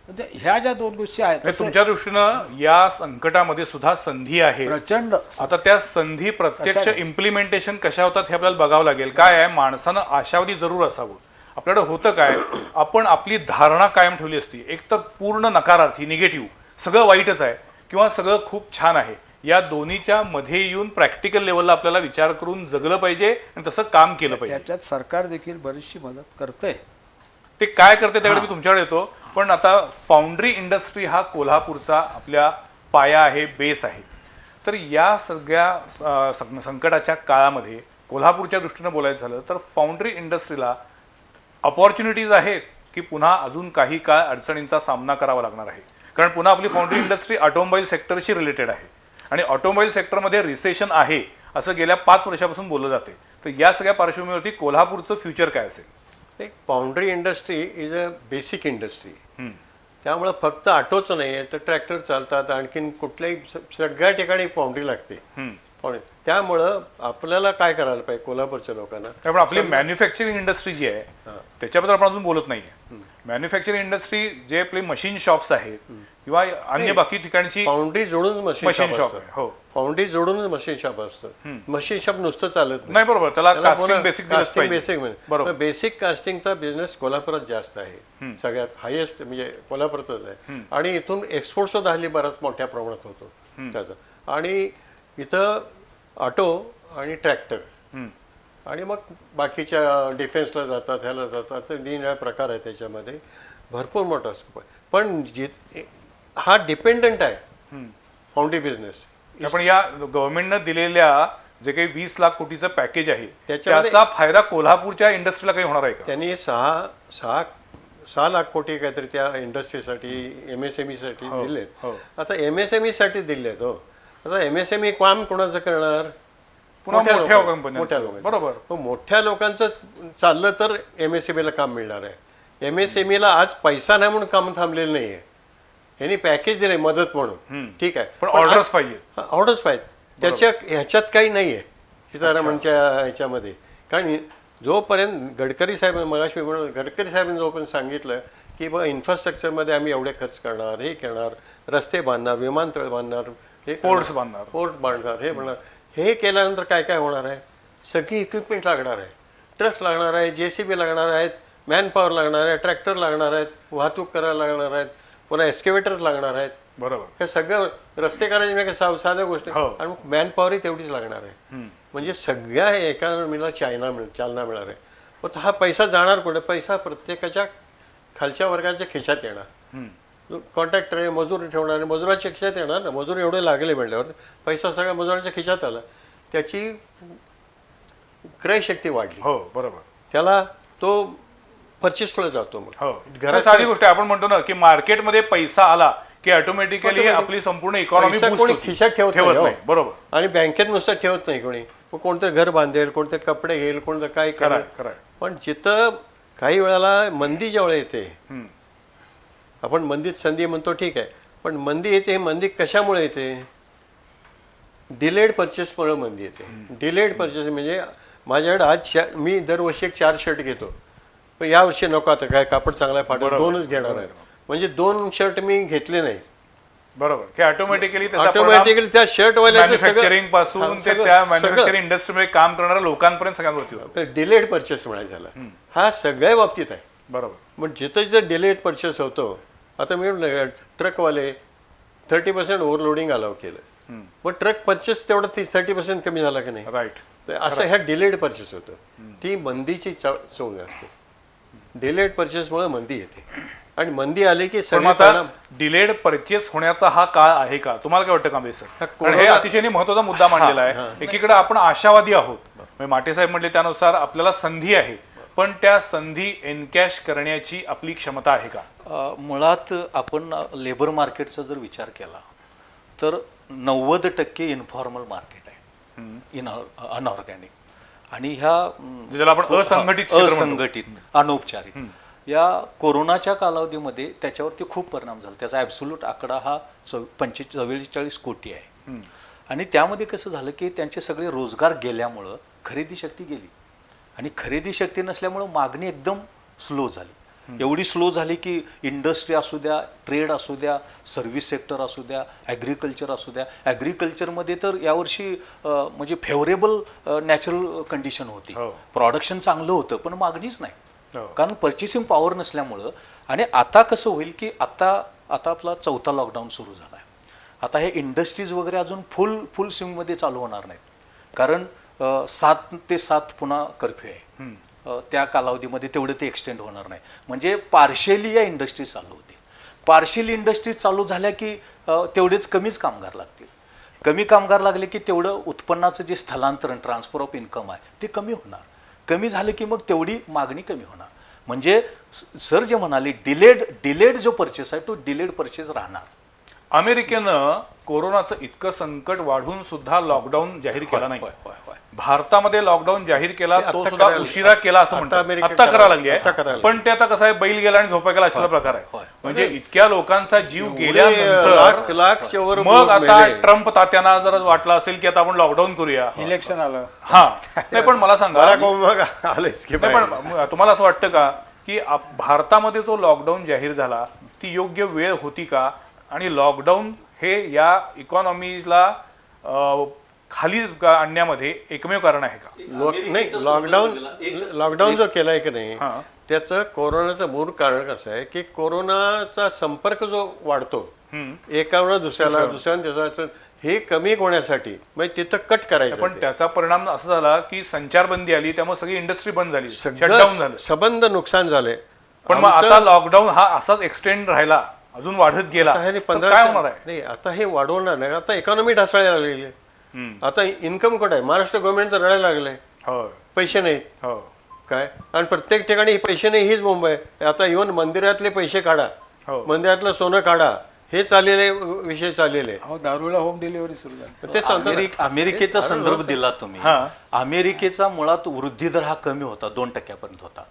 म्हणजे ह्या ज्या 2 गोष्टी आहेत, म्हणजे तुमच्या दृष्टीनं या संकटामध्ये सुद्धा संधी आहे. प्रचंड. आता त्या संधी प्रत्यक्ष इम्प्लिमेंटेशन कशा होतात हे आपल्याला बघावं लागेल. काय आहे, माणसानं आशावादी जरूर असावं. आपल्याकडे होतं काय, आपण आपली धारणा कायम ठेवली असती, एक तर पूर्ण नकारार्थी, निगेटिव्ह, सगळं वाईटच आहे किंवा सगळं खूप छान आहे. या दोन्हीच्या मध्ये येऊन प्रॅक्टिकल लेवलला आपल्याला विचार करून जगलं पाहिजे आणि तसं काम केलं पाहिजे. याच्यात सरकार देखील बरीचशी मदत करते. ते काय करते त्याकडे मी तुमच्याकडे येतो. पण आता फाउंड्री इंडस्ट्री हा कोल्हापूरचा आपल्या पाया आहे, बेस आहे. तर या सगळ्या संकटाच्या काळामध्ये कोल्हापूरच्या दृष्टीनं बोलायचं झालं तर फाउंड्री इंडस्ट्रीला अपॉर्च्युनिटीज आहेत की पुन्हा अजून काही काळ अडचणींचा सामना करावा लागणार आहे. कारण पुन्हा आपली फाउंड्री इंडस्ट्री ऑटोमोबाईल सेक्टरशी रिलेटेड आहे आणि ऑटोमोबाईल सेक्टरमध्ये रिसेशन आहे असं गेल्या 5 वर्षापासून बोललं जाते. तर या सगळ्या पार्श्वभूमीवरती कोल्हापूरचं फ्युचर काय असेल? एक foundry industry is a basic industry. त्यामुळं फक्त ऑटोच नाही आहे, तर ट्रॅक्टर चालतात, आणखीन कुठल्याही सगळ्या ठिकाणी फाउंड्री लागते. त्यामुळं आपल्याला काय करायला पाहिजे कोल्हापूरच्या लोकांना, त्यामुळे आपली मॅन्युफॅक्चरिंग इंडस्ट्री जी आहे त्याच्याबद्दल आपण अजून बोलत नाहीये. मॅन्युफॅक्चरिंग इंडस्ट्री जे आपले मशीन शॉप्स आहेत किंवा अन्य बाकी ठिकाणची फाउंड्री जोडून मशीन शॉप आहे. हो, फाउंड्री जोडूनच मशीन शॉप असतं. मशीन शॉप नुसतं चालत नाही. बरोबर, त्याला कास्टिंग बेसिक दिलंच पाहिजे. बेसिक बरोबर. बेसिक कास्टिंगचा बिझनेस कोल्हापुरात जास्त आहे, सगळ्यात हायेस्ट म्हणजे कोल्हापुरातच आहे. आणि इथून एक्सपोर्ट सुद्धा हल्ली बराच मोठ्या प्रमाणात होतो त्याचा. आणि इथं ऑटो आणि ट्रॅक्टर आणि मग बाकीच्या डिफेन्सला जातात, ह्याला जातात, निरनिराळे प्रकार आहे त्याच्यामध्ये, भरपूर मोठा स्कोप आहे. पण हा डिपेंडंट आहे फाउंड्री बिझनेस. आपण या गव्हर्नमेंटनं दिलेल्या जे काही 20 लाख कोटीचं पॅकेज आहे त्याच्यामध्ये त्याचा फायदा कोल्हापूरच्या इंडस्ट्रीला काही होणार आहे का? त्यांनी सहा 6 लाख कोटी काहीतरी त्या इंडस्ट्रीसाठी MSME साठी दिलेत. हो. आता MSME साठी दिलेत हो. आता MSME काम कोणाचं करणार? पुन्हा मोठ्या लोकांचं. कंपन्यांचं. मोठ्या लोकांचं. बरोबर. मग मोठ्या लोकांचं चाललं तर MSME ला काम मिळणार आहे. MSME ला आज पैसा नाही म्हणून काम थांबलेलं नाहीये. यांनी पॅकेज दिले मदत म्हणून, ठीक आहे, पण ऑर्डर्स पाहिजे. ऑर्डर्स पाहिजे. ह्याच्यात काही नाहीये सीतारामनच्या ह्याच्यामध्ये. कारण जोपर्यंत गडकरी साहेब मगाशी म्हणून गडकरी साहेबांनी जोपर्यंत सांगितलं की बघा इन्फ्रास्ट्रक्चरमध्ये आम्ही एवढे खर्च करणार, हे करणार, रस्ते बांधणार, विमानतळ बांधणार, हे पोर्ट्स बांधणार, पोर्ट बांधणार, हे बांधणार, हे केल्यानंतर काय काय होणार आहे? सगळी इक्विपमेंट लागणार आहे, ट्रक्स लागणार आहे, JCB लागणार आहेत, मॅनपॉवर लागणार आहे, ट्रॅक्टर लागणार आहेत, वाहतूक करायला लागणार आहेत, पुन्हा एक्स्केवेटर्स लागणार आहेत. बरोबर. हे सगळं रस्ते करायचे म्हणजे काय साध्या गोष्टी. हो. आणि मॅनपॉवरही तेवढीच लागणार आहे. म्हणजे सगळ्या इकॉनॉमीला चालना मिळणार आहे. पण हा पैसा जाणार कुठे? पैसा प्रत्येकाच्या खालच्या वर्गाच्या खिशात येणार. कॉन्ट्रॅक्टर आहे, मजूर ठेवणार, मजुराच्या खिशात येणार ना. मजूर एवढे लागले म्हणल्यावर पैसा सगळ्या मजुराच्या खिशात आला, त्याची क्रयशक्ती वाढली. हो बरोबर. त्याला तो परचेसला जातो. मग हो, घरात साधी गोष्ट आहे. आपण म्हणतो ना की मार्केटमध्ये पैसा आला की ऑटोमॅटिकली आपली संपूर्ण इकॉनॉमी पैसा कोणी खिशात ठेवत नाही. बरोबर. आणि बँकेत नुसतं ठेवत नाही कोणी. कोणतं घर बांधेल, कोणते कपडे घेईल, कोणतं काय करेल. खरं. पण जिथं काही वेळेला मंदी ज्यावेळेला येते, आपण मंदीत संधी म्हणतो, ठीक आहे, पण मंदी येते. मंदी कशामुळे येते? डिलेड परचेसमुळे मंदी येते. डिलेड परचेस म्हणजे माझ्याकडे आज मी दरवर्षी 4 शर्ट घेतो, पण यावर्षी नको, आता काय कापड चांगला फाटत 2च घेणार आहे. म्हणजे 2 शर्ट मी घेतले नाही. बरोबर. की ऑटोमॅटिकली त्या शर्ट मॅन्युफॅक्चरिंग पासून ते त्या मॅन्युफॅक्चरिंग इंडस्ट्रीमध्ये काम करणाऱ्या लोकांपर्यंत सगळ्यांवरती होतं. डिलेड परचेस म्हणायचं झाला. हा सगळ्या बाबतीत आहे. बरोबर. मग जिथं जिथं डिलेड परचेस होतो, आता मी म्हटलं ट्रकवाले 30% ओव्हरलोडिंग अलाव केलं, मग ट्रक परचेस तेवढा 30% कमी झाला की नाही? राईट. असं ह्या डिलेड परचेस होतं. ती मंदीची चव असते. डिलेड परचेसमुळे मंदी येते. आणि मंदी आली की पण आता डिलेड परचेस होण्याचा हा काळ आहे का? तुम्हाला काय वाटतं कांबळे सर? कारण हे अतिशय महत्वाचा मुद्दा मांडलेला आहे. एकीकडे आपण आशावादी आहोत, म्हणजे माटे साहेब म्हणले त्यानुसार आपल्याला संधी आहे, पण त्या संधी एनकॅश करण्याची आपली क्षमता आहे का? मुळात आपण लेबर मार्केटचा जर विचार केला तर 90% इन्फॉर्मल मार्केट आहे, अनऑर्गॅनिक. आणि ज्याला आपण असंघटित अनौपचारिक या कोरोनाच्या कालावधीमध्ये त्याच्यावरती खूप परिणाम झाला. त्याचा ॲब्सोल्यूट आकडा हा 44 कोटी आहे. आणि त्यामध्ये कसं झालं की त्यांचे सगळे रोजगार गेल्यामुळं खरेदी शक्ती गेली, आणि खरेदी शक्ती नसल्यामुळं मागणी एकदम स्लो झाली. एवढी स्लो झाली की इंडस्ट्री असू द्या, ट्रेड असू द्या, सर्व्हिस सेक्टर असू द्या, ॲग्रिकल्चर असू द्या. ॲग्रिकल्चरमध्ये तर यावर्षी म्हणजे फेवरेबल नॅचरल कंडिशन होती. प्रोडक्शन चांगलं होतं, पण मागणीच नाही, कारण परचेसिंग पॉवर नसल्यामुळं. आणि आता कसं होईल की आता आपला 4था लॉकडाऊन सुरू झाला आहे. आता हे इंडस्ट्रीज वगैरे अजून फुल स्विंगमध्ये चालू होणार नाहीत, कारण 7 ते 7 पुन्हा कर्फ्यू आहे. त्या कालावधीमध्ये तेवढे ते एक्सटेंड होणार नाही. म्हणजे पार्शियली या इंडस्ट्रीज चालू होतील. पार्शियली इंडस्ट्रीज चालू झाल्या की तेवढेच कमीच कामगार लागतील. कमी कामगार लागले की तेवढं उत्पन्नाचं जे स्थलांतरण, ट्रान्सफर ऑफ इन्कम आहे ते कमी होणार. कमी झालं की मग तेवढी मागणी कमी होणार. म्हणजे सर जे म्हणाले डिलेड जो परचेस आहे तो डिलेड परचेस राहणार. अमेरिकेनं कोरोनाचं इतकं संकट वाढून सुद्धा लॉकडाऊन जाहीर केला नाही. भारतामध्ये लॉकडाऊन जाहीर केला, तो सुद्धा उशिरा केला असं म्हणतात. आता करायला लागली आहे, पण ते आता कसं आहे, बैल गेला आणि झोपा गेला अशा प्रकार आहे. म्हणजे इतक्या लोकांचा जीव गेल्यानंतर मग आता ट्रम्प तात्यांना जर वाटलं असेल की आता आपण लॉकडाऊन करूया, इलेक्शन आलं. हा नाही, पण मला सांगा, पण तुम्हाला असं वाटतं का की भारतामध्ये जो लॉकडाऊन जाहीर झाला ती योग्य वेळ होती का? आणि लॉकडाऊन हे या इकॉनॉमीला खाली आणण्यामध्ये एकमेव कारण आहे का? नाही, लॉकडाऊन जो केलाय की नाही, त्याचं कोरोनाचं मूळ कारण कसं आहे की कोरोनाचा संपर्क जो वाढतो एकावर दुसऱ्याला, त्याचा हे कमी होण्यासाठी म्हणजे तिथं कट करायचं. पण त्याचा परिणाम असा झाला की संचारबंदी आली, त्यामुळे सगळी इंडस्ट्री बंद झाली, शटडाऊन झालं, संबंध नुकसान झाले. पण मग आता लॉकडाऊन हा असाच एक्सटेंड राहिला, अजून वाढत गेला, काय होणार आहे? नाही, आता हे वाढवणार नाही. आता इकॉनॉमी ढासळायला लागलेली आहे. आता इन्कम कुठे आहे? महाराष्ट्र गव्हर्नमेंट तर रडायला लागलंय, पैसे नाहीत. काय आणि प्रत्येक ठिकाणी पैसे नाही, हीच मुंबई. आता इव्हन मंदिरातले पैसे काढा, हो. मंदिरातलं सोनं काढा, हे चाललेले विषय चाललेले. अहो दारूला होम डिलिव्हरी सुरू झाली. ते सांगतो ना. अमेरिकेचा संदर्भ दिला तुम्ही. अमेरिकेचा मुळात वृद्धी दर हा कमी होता, 2% होता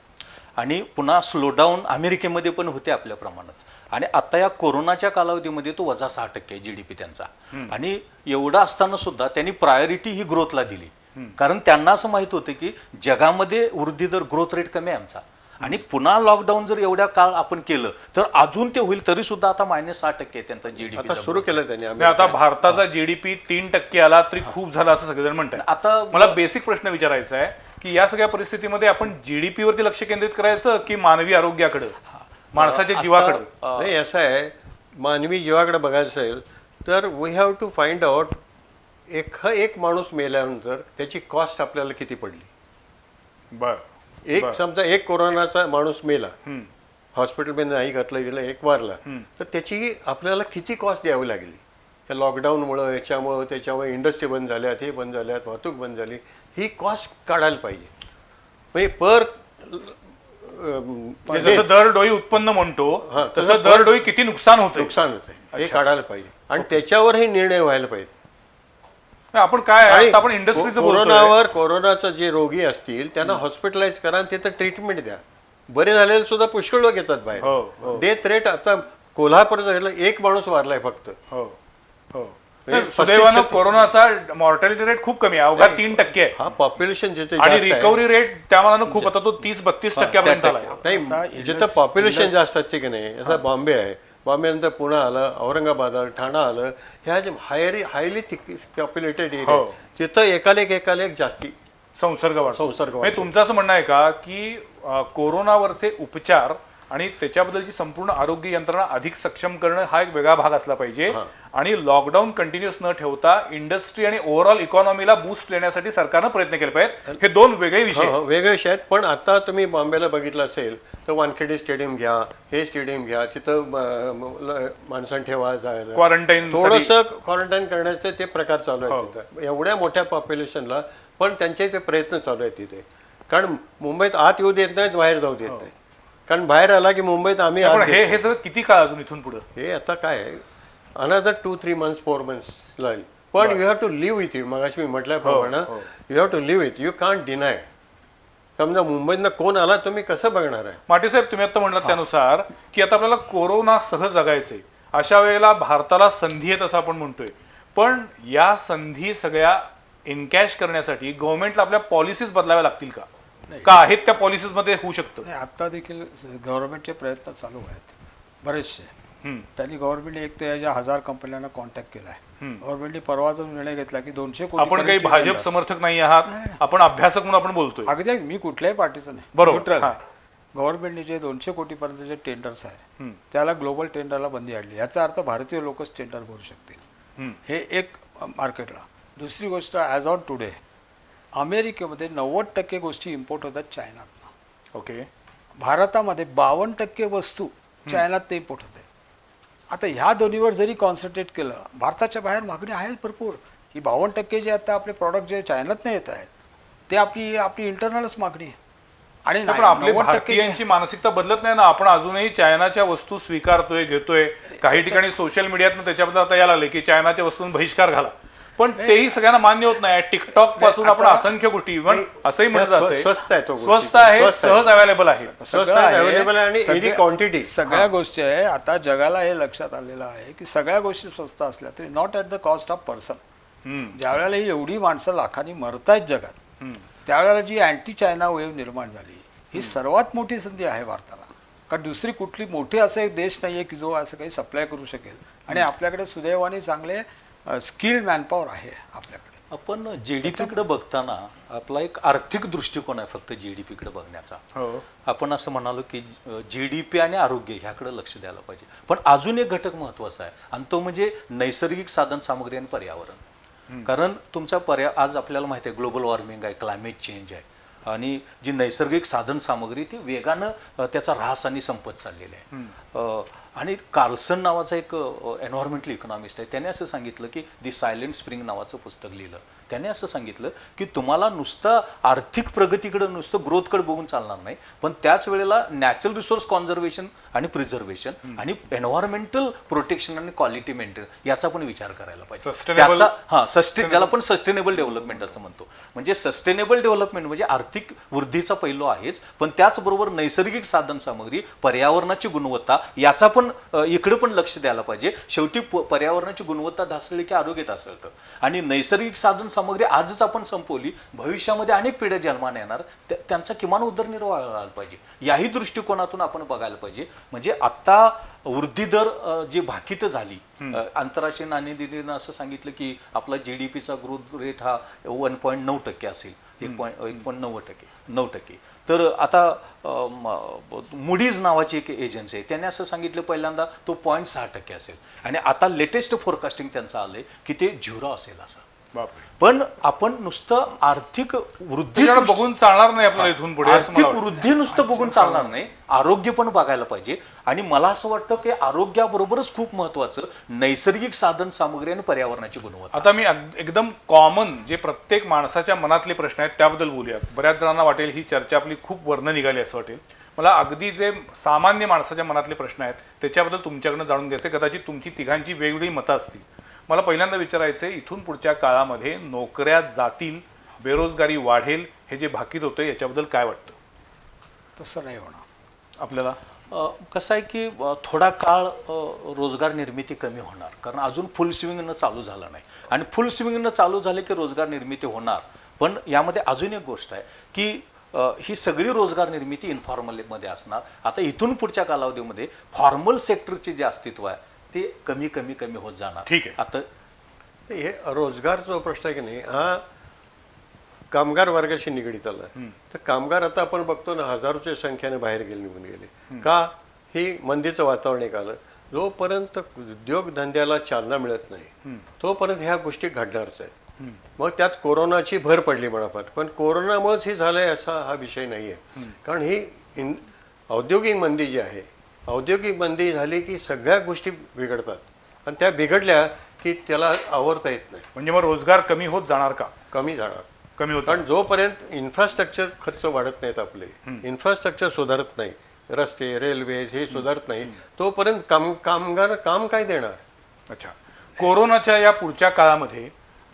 आणि पुन्हा स्लोडाऊन अमेरिकेमध्ये पण होते आपल्या प्रमाणात. आणि आता या कोरोनाच्या कालावधीमध्ये तो -6% GDP त्यांचा. आणि एवढा असताना सुद्धा त्यांनी प्रायोरिटी ही ग्रोथला दिली, कारण त्यांना असं माहित होतं की जगामध्ये वृद्धी दर ग्रोथ रेट कमी आहे आमचा आणि पुन्हा लॉकडाऊन जर एवढ्या काळ आपण केलं तर अजून ते होईल. तरी सुद्धा आता -6% त्यांचा GDP आता सुरू केलं त्यांनी. म्हणजे आता भारताचा GDP 3% आला तरी खूप झाला असं सगळेजण म्हणतात. आता मला बेसिक प्रश्न विचारायचा आहे की या सगळ्या परिस्थितीमध्ये आपण GDP वरती लक्ष केंद्रित करायचं की मानवी आरोग्याकडे, माणसाच्या जीवाकडे? नाही, असं आहे, मानवी जीवाकडे बघायचं असेल तर we have to find out एक माणूस मेल्यानंतर त्याची कॉस्ट आपल्याला किती पडली. बर. समजा एक कोरोनाचा माणूस मेला, हॉस्पिटलमध्ये नाही घातलं गेलं, एक वारला, तर त्याची आपल्याला किती कॉस्ट द्यावी लागली. या लॉकडाऊनमुळं, याच्यामुळं, त्याच्यामुळे इंडस्ट्री बंद झाल्यात, हे बंद झाल्यात, वाहतूक बंद झाली, ही कॉस्ट काढायला पाहिजे. म्हणजे पर जसं दरडोई उत्पन्न म्हणतो तसं दरडोई किती नुकसान होतं होतंय हे काढायला पाहिजे आणि त्याच्यावरही निर्णय व्हायला पाहिजे. आपण काय आता आपण इंडस्ट्रीचं बोलतोय. कोरोनाचे जे रोगी असतील त्यांना हॉस्पिटलाइज करा आणि तिथं ट्रीटमेंट द्या. बरे झालेले सुद्धा पुष्कळ लोक येतात बाहेर. डेथ रेट आता कोल्हापूर झालं, एक माणूस वारलाय फक्त. सुदैवानं कोरोनाचा मॉर्टॅलिटी रेट खूप कमी आहे, अवघा 3% आहे. हा पॉप्युलेशन जिथे आणि रिकव्हरी रेट त्या मानानं खूप, आता तो 30-32% आलाय. नाही, जिथं पॉप्युलेशन जास्त असते की नाही, जसं बॉम्बे आहे, बॉम्बे नंतर पुणे आलं, औरंगाबाद आलं, ठाणा आलं, ह्या जे हायली पॉप्युलेटेड एरिया तिथं एकालेक जास्ती संसर्ग वाढतो. संसर्ग म्हणजे तुमचं असं म्हणणं आहे का की कोरोनावरचे उपचार आणि त्याच्याबद्दलची संपूर्ण आरोग्य यंत्रणा अधिक सक्षम करणं हा एक वेगळा भाग असला पाहिजे आणि लॉकडाऊन कंटिन्युअस न ठेवता इंडस्ट्री आणि ओव्हरऑल इकॉनॉमीला बूस्ट देण्यासाठी सरकारनं प्रयत्न केले पाहिजेत. हे दोन वेगळे विषय वेगळे विषय आहेत. पण आता तुम्ही बॉम्बेला बघितलं असेल तर वानखेडे स्टेडियम घ्या, हे स्टेडियम घ्या, तिथं माणसांना ठेवा, जायला क्वारंटाईन, थोडंसं क्वारंटाईन करण्याचे ते प्रकार चालू आहेत तिथं एवढ्या मोठ्या पॉप्युलेशनला. पण त्यांचे ते प्रयत्न चालू आहेत तिथे, कारण मुंबईत आत येऊ देत नाहीत, बाहेर जाऊ देत नाही. कारण बाहेर आला की मुंबईत आम्ही हे सगळं किती काळ अजून इथून पुढे? हे आता काय अनदर 2-3 months 4 months लागेल. पण you have to live with it. मगाशी मी म्हटल्याप्रमाणे you have to live with, you can't deny. समजा मुंबईतनं कोण आला, तुम्ही कसं बघणार आहे? माटे साहेब, तुम्ही आता म्हणलात त्यानुसार की आता आपल्याला कोरोना सह जगायचंय, अशा वेळेला भारताला संधी आहेत असं आपण म्हणतोय. पण या संधी सगळ्या इनकॅश करण्यासाठी गव्हर्नमेंटला आपल्या पॉलिसीज बदलाव्या लागतील का आहेत त्या पॉलिसीज मध्ये होऊ शकतं? आता देखील गव्हर्नमेंटचे प्रयत्न चालू आहेत बरेचसे. त्यांनी गव्हर्नमेंटने एक ते 1000 कंपन्यांना कॉन्टॅक्ट केला आहे. गव्हर्नमेंटने परवा जो निर्णय घेतला की 200 कोटी. आपण काही भाजप समर्थक नाही आहात, आपण अभ्यासक म्हणून आपण बोलतोय. अगदी मी कुठल्याही पार्टीचं नाही, बरोबर. गव्हर्नमेंटने जे 200 कोटीपर्यंत जे टेंडर्स आहे त्याला ग्लोबल टेंडरला बंदी आणली. याचा अर्थ भारतीय लोकच टेंडर भरू शकतील, हे एक मार्केटला. दुसरी गोष्ट, ॲज ऑन टुडे अमेरिकेमध्ये 90% गोष्टी इम्पोर्ट होतात चायनातनं. ओके. भारतामध्ये 52% वस्तू चायनात ते इम्पोर्ट होते. आता ह्या दोन्हीवर जरी कॉन्सन्ट्रेट केलं, भारताच्या बाहेर मागणी आहे भरपूर. ही 52% जे आता आपले प्रॉडक्ट जे चायनातनं येत आहेत ते आपली इंटरनलच मागणी आहे. आणि पण आपली भारतीयांची मानसिकता बदलत नाही ना. आपण अजूनही चायनाच्या वस्तू स्वीकारतोय, घेतोय. काही ठिकाणी सोशल मीडियातनं त्याच्याबद्दल आता यायला लागले की चायनाच्या वस्तूंवर बहिष्कार घाला, पण तेही सगळ्यांना मान्य होत नाही. टिकटॉक पासून आपण असंख्य गोष्टी, इव्हन असंही म्हणत जाते स्वस्त आहे, तो स्वस्त आहे, सहज अवेलेबल आहे, अवेलेबल आहे आणि क्वांटिटी सगळ्या गोष्टी आहे. आता जगाला हे लक्षात आलेलं आहे की सगळ्या गोष्टी स्वस्त असल्या तरी not at the cost of person. ज्यावेळेला ही एवढी माणसं लाखांनी मरतायत जगात, त्यावेळेला जी अँटी चायना वेव्ह निर्माण झाली, ही सर्वात मोठी संधी आहे भारताला. कारण दुसरी कुठली मोठी असं एक देश नाहीये की जो असं काही सप्लाय करू शकेल. आणि आपल्याकडे सुदैवाने चांगले स्किल्ड मॅनपॉवर आहे आपल्याकडे. आपण जीडीपीकडे बघताना आपला एक आर्थिक दृष्टिकोन आहे फक्त जीडीपीकडे बघण्याचा. आपण असं म्हणालो की जीडीपी आणि आरोग्य ह्याकडे लक्ष द्यायला पाहिजे. पण अजून एक घटक महत्वाचा आहे आणि तो म्हणजे नैसर्गिक साधन सामग्री आणि पर्यावरण. कारण तुमचा आज आपल्याला माहिती आहे ग्लोबल वॉर्मिंग आहे, क्लायमेट चेंज आहे आणि जी नैसर्गिक साधन सामग्री ती वेगानं त्याचा ऱ्हास आणि संपत चाललेला आहे. आणि कार्लसन नावाचा एक एन्व्हायरमेंटल इकॉनॉमिस्ट आहे, त्याने असं सांगितलं की दी सायलेंट स्प्रिंग नावाचं पुस्तक लिहिलं. त्याने असं सांगितलं की तुम्हाला नुसतं आर्थिक प्रगतीकडे नुसतं ग्रोथकडे बघून चालणार नाही, पण त्याच वेळेला नॅचरल रिसोर्स कॉन्झर्वेशन आणि प्रिझर्वेशन आणि एन्व्हायरमेंटल प्रोटेक्शन आणि क्वालिटी मेंटेन याचा पण विचार करायला पाहिजे. Sustainable- त्याचा ज्याला आपण सस्टेनेबल डेव्हलपमेंट असं म्हणतो. म्हणजे सस्टेनेबल डेव्हलपमेंट म्हणजे आर्थिक वृद्धीचा पैलू आहेच, पण त्याचबरोबर नैसर्गिक साधन सामग्री, पर्यावरणाची गुणवत्ता याचा पण इकडे पण लक्ष द्यायला पाहिजे. शेवटी पर्यावरणाची गुणवत्ता ढासळली की आरोग्य ढासळतं. आणि नैसर्गिक साधन सामग्री आजच आपण संपवली, भविष्यामध्ये अनेक पिढ्या जन्माला येणार, त्यांचा किमान उदरनिर्वाह व्हायला पाहिजे. याही दृष्टिकोनातून आपण बघायला पाहिजे. म्हणजे आता वृद्धी दर जी भाकीत झाली, आंतरराष्ट्रीय नाणेनिधीनं असं सांगितलं की आपला GDPचा ग्रोथ रेट हा 1.9% असेल, 1.9%. तर आता मुडीज नावाची एक एजन्सी आहे, त्याने असं सांगितलं पहिल्यांदा तो 0.6% असेल, आणि आता लेटेस्ट फोरकास्टिंग त्यांचं आलंय की ते 0 असेल असं. बापरे. पण आपण नुसतं आर्थिक वृद्धी त्याच्याकडे बघून चालणार नाही आपल्याला इथून पुढे असं मला आर्थिक वाटतं. वृद्धी नुसतं बघून चालणार नाही, आरोग्य पण बघायला पाहिजे. आणि मला असं वाटतं की आरोग्याबरोबरच खूप महत्वाचं नैसर्गिक साधन सामग्री आणि पर्यावरणाची गुणवत्ता. आता मी एकदम कॉमन जे प्रत्येक माणसाच्या मनातले प्रश्न आहेत त्याबद्दल बोलूया. बऱ्याच जणांना वाटेल ही चर्चा आपली खूप वर्ण निघाली असं वाटेल. मला अगदी जे सामान्य माणसाच्या मनातले प्रश्न आहेत त्याच्याबद्दल तुमच्याकडनं जाणून घ्यायचे. कदाचित तुमची तिघांची वेगवेगळी मतं असतील. मला पहिल्यांदा विचारायचं आहे, इथून पुढच्या काळामध्ये नोकऱ्या जातील, बेरोजगारी वाढेल, हे जे भाकीत होतं याच्याबद्दल काय वाटतं तसं नाही होणार आपल्याला? कसं आहे की थोडा काळ रोजगार निर्मिती कमी होणार, कारण अजून फुल स्विंगनं चालू झालं नाही. आणि फुल स्विंगनं चालू झाले की रोजगार निर्मिती होणार. पण यामध्ये अजून एक गोष्ट आहे की ही सगळी रोजगार निर्मिती इन्फॉर्मलमध्ये असणार. आता इथून पुढच्या कालावधीमध्ये फॉर्मल सेक्टरचे जे अस्तित्व आहे ते कमी कमी कमी होत जाणार. ठीक आहे. आता हे रोजगार जो प्रश्न आहे की नाही, हा कामगार वर्गाशी निगडीत आला. तर कामगार आता आपण बघतो ना, हजारोच्या संख्येने बाहेर निघून गेले. का? ही मंदीचं वातावरण एक आलं. जोपर्यंत उद्योगधंद्याला चालना मिळत नाही तोपर्यंत ह्या गोष्टी घडणारच आहेत. मग त्यात कोरोनाची भर पडली म्हणापात, पण कोरोनामुळेच हे झालंय असा हा विषय नाही आहे. कारण ही औद्योगिक मंदी जी आहे, औद्योगिक मंदी झाली की सगळ्या गोष्टी बिघडतात, आणि त्या बिघडल्या की त्याला आवरता येत नाही. म्हणजे मग रोजगार कमी होत जाणार का? कमी जाणार. कमी होत कारण जोपर्यंत इन्फ्रास्ट्रक्चर खर्च वाढत नाहीत, आपले इन्फ्रास्ट्रक्चर सुधारत नाही, रस्ते रेल्वे हे सुधारत नाही, तोपर्यंत कामगार काम काय देणार? अच्छा. कोरोनाच्या या पुढच्या काळामध्ये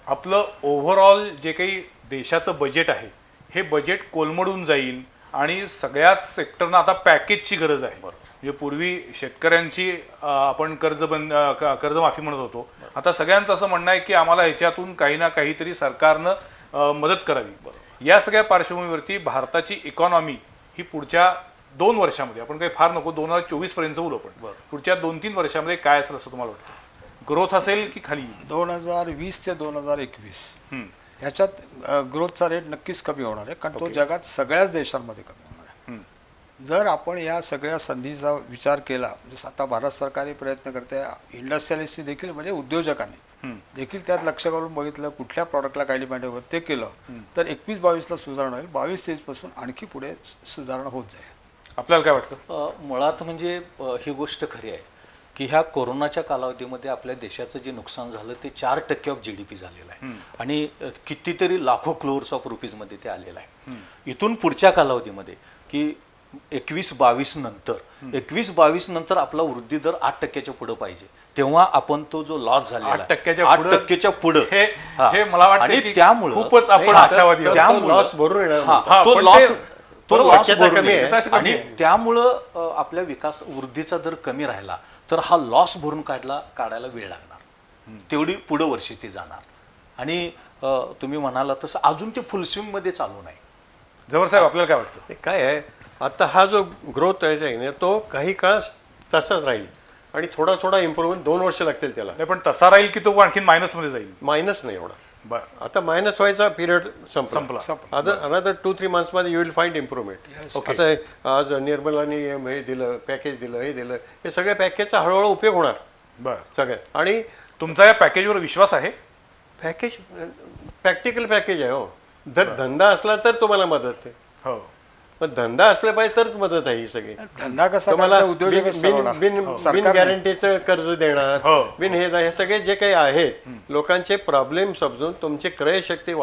आपलं ओव्हरऑल जे काही देशाचं बजेट आहे हे बजेट कोलमडून जाईल आणि सगळ्याच सेक्टरना आता पॅकेजची गरज आहे. म्हणजे पूर्वी शेतकऱ्यांची आपण कर्जमाफी म्हणत होतो, आता सगळ्यांचं असं म्हणणं आहे की आम्हाला ह्याच्यातून काही ना काहीतरी सरकारनं मदत करावी. या सगळ्या पार्श्वभूमीवरती भारताची इकॉनॉमी ही पुढच्या 2 वर्षामध्ये, आपण काही फार नको 2024 पर्यंत बोलू, आपण पुढच्या 2-3 वर्षामध्ये काय असेल असं तुम्हाला वाटतं? ग्रोथ असेल की खाली? 2020 ते 2021 ह्याच्यात ग्रोथचा रेट नक्कीच कमी होणार आहे, कारण तो जगात सगळ्याच देशांमध्ये कमी होणार आहे. जर आपण या सगळ्या संधीचा विचार केला, म्हणजे आता भारत सरकारही प्रयत्न करते, इंडस्ट्रियलिस्टनी देखील म्हणजे उद्योजकांनी देखील त्यात लक्ष घालून बघितलं, कुठल्या प्रॉडक्टला काय डिमांड आहे ते केलं तर 21-22ला सुधारणा होईल. 22-23 पासून आणखी पुढे सुधारणा होत जाईल. आपल्याला काय वाटतं? मुळात म्हणजे ही गोष्ट खरी आहे की ह्या कोरोनाच्या कालावधीमध्ये आपल्या देशाचं जे नुकसान झालं ते 4% ऑफ GDP झालेलं आहे, आणि कितीतरी लाखो क्रोर्स ऑफ रुपीजमध्ये ते आलेलं आहे. इथून पुढच्या कालावधीमध्ये की 21-22 नंतर आपला वृद्धी दर 8% पुढे पाहिजे, तेव्हा आपण तो जो लॉस झालेला 8% पुढे हे मला वाटतं आणि की त्यामुळं खूपच आपण आशावादी आहोत. त्यामुळं लॉस भरून येणार. तो पण लॉस ते- शक्यता कमी आहे. आणि त्यामुळं आपल्या विकास वृद्धीचा दर कमी राहिला तर हा लॉस भरून काढायला वेळ लागणार, तेवढी पुढं वर्षी ती जाणार. आणि तुम्ही म्हणाला तसं अजून ते फुल स्विंग मध्ये चालू नाही. जवळ साहेब आपल्याला काय वाटतं? ते काय आहे, आता हा जो ग्रोथ आहे ना, तो काही काळ तसाच राहील आणि थोडा थोडा इम्प्रूव्हमेंट 2 वर्ष लागतील त्याला. नाही, पण तसा राहील की तो आणखी मायनस मध्ये जाईल? मायनस नाही एवढा. बरं. आता मायनस व्हायचा पिरियड संपला. अनदर 2-3 मंथ्समध्ये यू विल फाइंड इम्प्रूव्हमेंट. असं आहे, आज निर्मलानी हे दिलं, पॅकेज दिलं, हे दिलं, हे सगळ्या पॅकेजचा हळूहळू उपयोग होणार बरं. सगळ्या. आणि तुमचा या पॅकेजवर विश्वास आहे? पॅकेज प्रॅक्टिकल पॅकेज आहे. हो, जर धंदा असला तर तुम्हाला मदत आहे. हो. पण धंदा असला पाहिजे तरच मदत आहे ही सगळी. धंदा कसा तुम्हाला करायचा, उद्योजकच चालवणार. बिन सरकारने. गॅरंटीचं कर्ज देणार, हो. बिन हे सगळे जे काही आहेत लोकांचे प्रॉब्लेम समजून तुमची क्रयशक्ती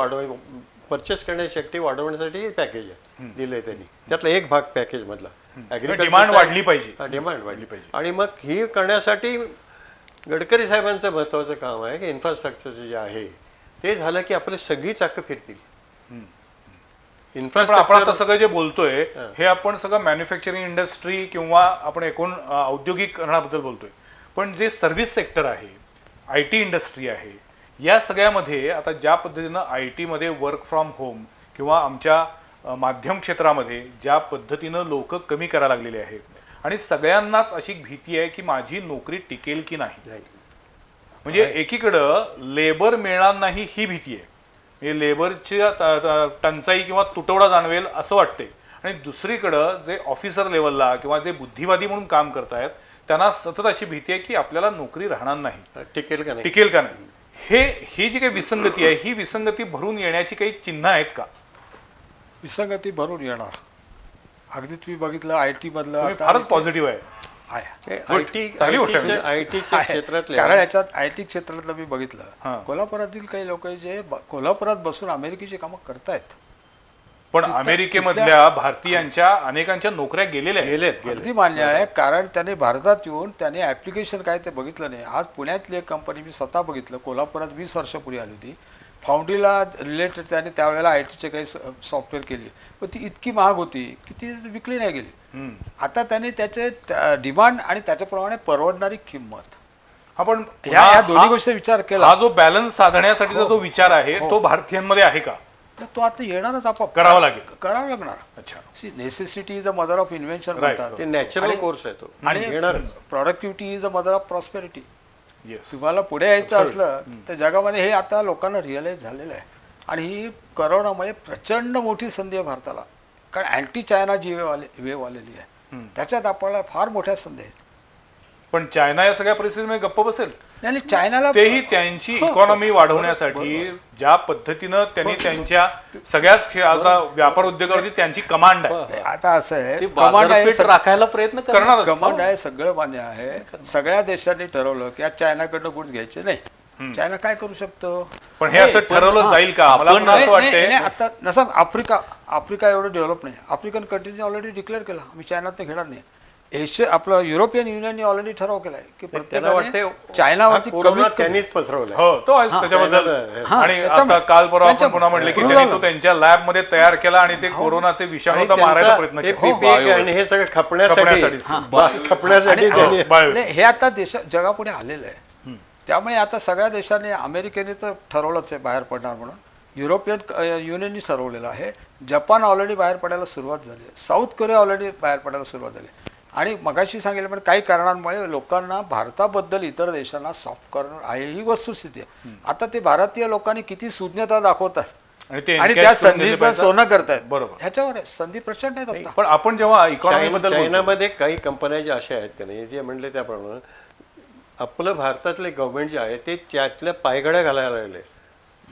परचेस करण्याची शक्ती वाढवण्यासाठी पॅकेज आहे दिले त्यांनी. त्यातला एक भाग पॅकेज मधला डिमांड वाढली पाहिजे. डिमांड वाढली पाहिजे. आणि मग ही करण्यासाठी गडकरी साहेबांचं महत्वाचं काम आहे की इन्फ्रास्ट्रक्चर जे आहे ते झालं की आपली सगळी चाकं फिरतील. पण आपण आता सगळं जे बोलतोय हे आपण सगळं मॅन्युफॅक्चरिंग इंडस्ट्री किंवा आपण एकूण औद्योगिकरणाबद्दल बोलतोय, पण जे सर्व्हिस सेक्टर आहे, आय टी इंडस्ट्री आहे, या सगळ्यामध्ये आता ज्या पद्धतीनं आय टीमध्ये वर्क फ्रॉम होम किंवा आमच्या माध्यम क्षेत्रामध्ये ज्या पद्धतीनं लोक कमी करायला लागलेले आहेत आणि सगळ्यांनाच अशी भीती आहे की माझी नोकरी टिकेल की नाही. म्हणजे एकीकडं लेबर मिळणार नाही ही भीती आहे, म्हणजे लेबरची टंचाई किंवा तुटवडा जाणवेल असं वाटते, आणि दुसरीकडं जे ऑफिसर लेवलला किंवा जे बुद्धिवादी म्हणून काम करतायत त्यांना सतत अशी भीती आहे की आपल्याला नोकरी राहणार नाही, टिकेल का नाही. टिकेल का नाही. ही जी काही विसंगती आहे ही विसंगती भरून येण्याची काही चिन्ह आहेत का? विसंगती भरून येणार. अगदी तुम्ही बघितलं आय टी मधलं तुम्ही आता फारच इथे पॉझिटिव्ह आहे. आहे. चांगली गोष्ट आहे. आयटीच्या क्षेत्रातले कारण याच्यात आय टी क्षेत्रातलं मी हा. बघितलं, कोल्हापुरातील काही लोक जे कोल्हापुरात बसून अमेरिकेची कामं करतायत. पण अमेरिकेमधल्या भारतीयांच्या अनेकांच्या नोकऱ्या गेलेल्या आहेत. गेलेत अगदी मान्य आहे, कारण त्याने भारतात येऊन त्याने ऍप्लिकेशन काय ते बघितलं नाही. आज पुण्यातली एक कंपनी मी स्वतः बघितलं, कोल्हापुरात 20 वर्षापूर्वी आली होती. फाउंडीला रिलेटेड त्याने त्यावेळेला आय टीचे काही सॉफ्टवेअर केली, पण ती इतकी महाग होती की ती विकली नाही गेली. आता त्याने त्याचे डिमांड आणि त्याच्याप्रमाणे परवडणारी किंमत, आपण या दोन्ही गोष्टी विचार केला, हा जो बॅलन्स साधण्यासाठीचा जो विचार आहे तो भारतीयांमध्ये आहे का? तर तो आता येणारच आपोआप. करावा लागेल. करावं लागणार. अच्छा. See necessity is a mother of invention Right. म्हणतात. ते नॅचरल कोर्स आहे तो आणि येणारच. Productivity is a mother of prosperity. Yes. तुम्हाला पुढे यायचं असलं तर जगामध्ये हे आता लोकांना रिअलाइज झालेलं आहे. आणि ही करोनामुळे प्रचंड मोठी संधी आहे भारताला, कारण अँटी चायना जी वेव आलेली आहे त्याच्यात आपल्याला फार मोठ्या संधी आहेत. पण चायना या सगळ्या परिस्थितीमध्ये गप्प बसेल? आणि चायनाला तेही त्यांची इकॉनॉमी वाढवण्यासाठी ज्या पद्धतीनं त्यांनी त्यांच्या सगळ्याच आता व्यापार उद्योगावरती त्यांची कमांड आहे. आता असं ते आहे, कमांड आहे, बाजारपेठ राखायला प्रयत्न करणार. करणारच. कमांड आहे, सगळं मान्य आहे. सगळ्या देशांनी ठरवलं की आज चायनाकडनं गुड्स घ्यायचे नाही. चायना काय करू शकतो? पण हे असं ठरवलं जाईल का? मला पण असं वाटतंय आता नसा आफ्रिका एवढं डेव्हलप नाही. आफ्रिकन कंट्रीजने ऑलरेडी डिक्लेअर केला आम्ही चायनात घेणार नाही. एशिया आपलं युरोपियन युनियनने ऑलरेडी ठराव केलाय की त्यांना प्रत्येकाने वाटते चायनावरती कोरोना कमीत कमी त्यांनीच पसरवलाय. हो, तो आहेच त्याच्याबद्दल. हा, आणि त्याच्यामुळे- आता काल परवा आपण त्याच्यामुळे- पुन्हा म्हणले की हो. त्यांनी तो त्यांच्या लॅब मध्ये तयार केला आणि ते कोरोनाचे विषाणू आणि आता मारायचा त्यांचा प्रयत्न हे केला. PPE आणि हे सगळं खपण्यासाठी खपण्यासाठीच. बस खपण्यासाठी त्यांनी हो, बायो. नाही, हे आता जगापुढे आलेलं आहे. त्यामुळे आता सगळ्या देशांनी, अमेरिकेने तर ठरवलंच आहे बाहेर पडणार म्हणून, युरोपियन युनियननी ठरवलेलं आहे, जपान ऑलरेडी बाहेर पडायला सुरुवात झाली आहे, साऊथ कोरिया ऑलरेडी बाहेर पडायला सुरुवात झाली आहे. आणि मगाशी सांगितलं पण काही कारणांमुळे लोकांना भारताबद्दल इतर देशांना सॉफ्ट कॉर्नर आहे, ही वस्तुस्थिती आहे. आता ते भारतीय लोकांनी किती सुज्ञता दाखवतात आणि ते आणि encash त्या करून दिले संधीचं पाहिजे. सोनं करतायत. बरोबर. ह्याच्यावर आहे, संधी प्रचंड आहेत आता. पण आपण जेव्हा इकॉनॉमी बद्दल बोलतो, चायनामध्ये काही कंपन्या ज्या अशा आहेत का नाही, जे म्हणले त्याप्रमाणे आपलं भारतातले गव्हर्नमेंट जे आहे ते त्यातल्या पायघड्या घालायला लागले.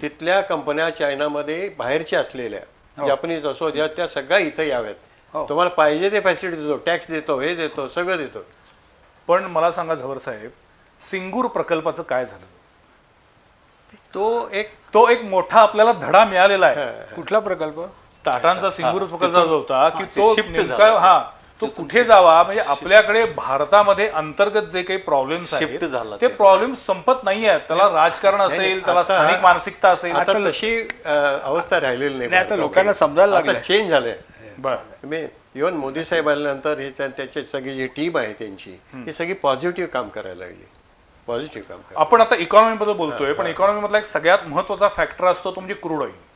तिथल्या कंपन्या चायनामध्ये बाहेरच्या असलेल्या जपानीज असो ज्या त्या सगळ्या इथं याव्यात. तुम्हाला पाहिजे ते फॅसिलिटी देतो, टॅक्स देतो, हे देतो, सगळं देतो. पण मला सांगा झवर साहेब, सिंगूर प्रकल्पाचं काय झालं? तो एक मोठा आपल्याला धडा मिळालेला आहे. कुठला प्रकल्प? टाटांचा सिंगूर प्रकल्प जो होता की तो shift नेमका झाला. तो कुठे जावा, म्हणजे आपल्याकडे भारतामध्ये अंतर्गत जे काही प्रॉब्लेम्स Shift झाला आहेत ते प्रॉब्लेम संपत नाहीये. त्याला राजकारण असेल, त्याला आता- स्थानिक मानसिकता असेल. आता तशी अवस्था राहिलेली नाही. नाही, आता लोकांना समजायला आता लागलंय. चेंज झालंय. बरं. मी इव्हन मोदी साहेब आल्यानंतर हे त्याची सगळी जी टीम आहे त्यांची ही सगळी पॉझिटिव्ह काम करायला लागली. पॉझिटिव्ह काम करायला. आपण आता इकॉनॉमी बद्दल बोलतोय, पण इकॉनॉमी मधला एक सगळ्यात महत्वाचा फॅक्टर असतो तो म्हणजे क्रूड ऑइल.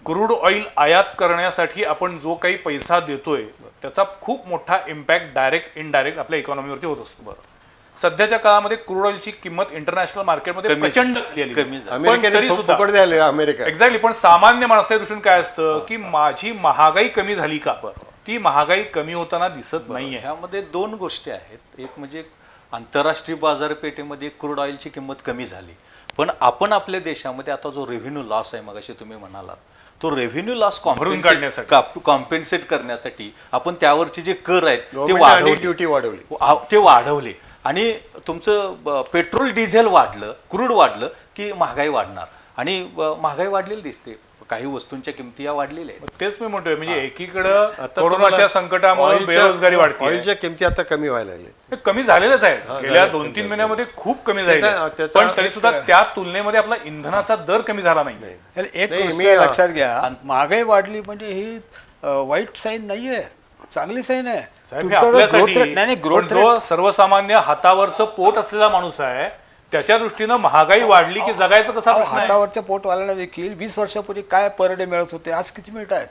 क्रूड ऑइल आयात करण्यासाठी आपण जो काही पैसा देतोय त्याचा खूप मोठा इम्पॅक्ट डायरेक्ट इनडायरेक्ट आपल्या इकॉनॉमीवरती होत असतो. सध्याच्या काळामध्ये क्रूड ऑइलची किंमत इंटरनॅशनल मार्केटमध्ये प्रचंड कमी झाली. पण अमेरिकेने तरी खूप सुद्धा फुकट द्यायले अमेरिका. एक्झॅक्टली, पण सामान्य माणसाच्या दृष्टीने काय असतं की माझी महागाई कमी झाली का? ती महागाई कमी होताना दिसत नाहीये. ह्यामध्ये दोन गोष्टी आहेत. एक म्हणजे आंतरराष्ट्रीय बाजारपेठेमध्ये क्रूड ऑइलची किंमत कमी झाली, पण आपण आपल्या देशामध्ये आता जो रेव्हेन्यू लॉस आहे मगाशी तुम्ही म्हणालात, तो रेव्हेन्यू लॉस भरून काढण्यासाठी. कॉम्पेन्सेट करण्यासाठी आपण त्यावरचे जे कर आहेत ते Government आणि वाढवले, ड्युटी वाढवली. ते वाढवले आणि तुमचं पेट्रोल डिझेल वाढलं, क्रूड वाढलं की महागाई वाढणार आणि महागाई वाढलेली दिसते. काही वस्तूंच्या किमती या वाढलेल्या आहेत. तेच मी म्हणतोय, म्हणजे एकीकडं कोरोनाच्या संकटामुळे बेरोजगारी वाढते, ऑइलच्या किंमती आता कमी व्हायला लागल्या. हे कमी झालेलंच आहे. गेल्या 2-3 महिन्यामध्ये खूप कमी झाले, त्याचा पण तरी सुद्धा त्या तुलनेमध्ये आपला इंधनाचा दर कमी झाला नाही. तर एक नाही, गोष्ट मी- लक्षात घ्या, महागाई वाढली म्हणजे ही वाईट साईन नाहीये, चांगली साईन आहे. साहेब, हे तुमचा जो आपल्यासाठी, growth rate- नाही पण ग्रोथ जो सर्वसामान्य हातावरचं पोट असलेला माणूस आहे त्याच्या दृष्टीनं महागाई वाढली की जगायचं कसा प्रश्न आहे. हातावरच्या पोटवाल्याला देखील 20 वर्षापूर्वी काय पर डे मिळत होते, आज किती मिळत आहेत.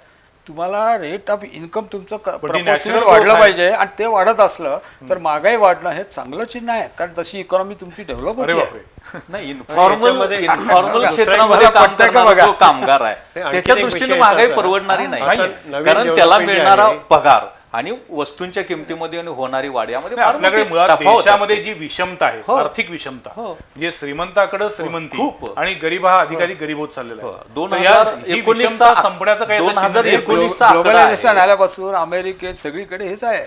तुम्हाला रेट ऑफ इन्कम तुमचं proportionate natural वाढलं growth आहे. पाहिजे आणि ते वाढत असलं तर महागाई वाढणं हे चांगलं चिन्ह आहे, कारण जशी इकॉनॉमी तुमची डेव्हलप अरे होते. बापरे. नाही, इन्फॉर्मल याच्यामध्ये क्षेत्रामध्ये काम पटतंय का करणारा बघा? जो कामगार आहे आणखीन त्याच्या एक दृष्टीने विषय महागाई असा- परवडणारी नाही, नवीन कारण त्याला development जे मिळणारा आहे- पगार आणि वस्तूंच्या किमतीमध्ये आणि होणारी वाढ यामध्ये नाही, फार आपल्याकडे मोठी मुळात तफावत देशामध्ये असते. जी विषमता आहे, हो. आर्थिक विषमता, हो. म्हणजे श्रीमंताकडे श्रीमंती खूप. आणि गरीब हा अधिकारी गरीब होत चाललेला हो. आहे. 2019 तर ही विषमता संपण्याचं काही आता चिन्ह नाही. 2019 चा आकडा ग्लोबलायझेशन आहे. आल्यापासून अमेरिकेत सगळीकडे हेच आहे,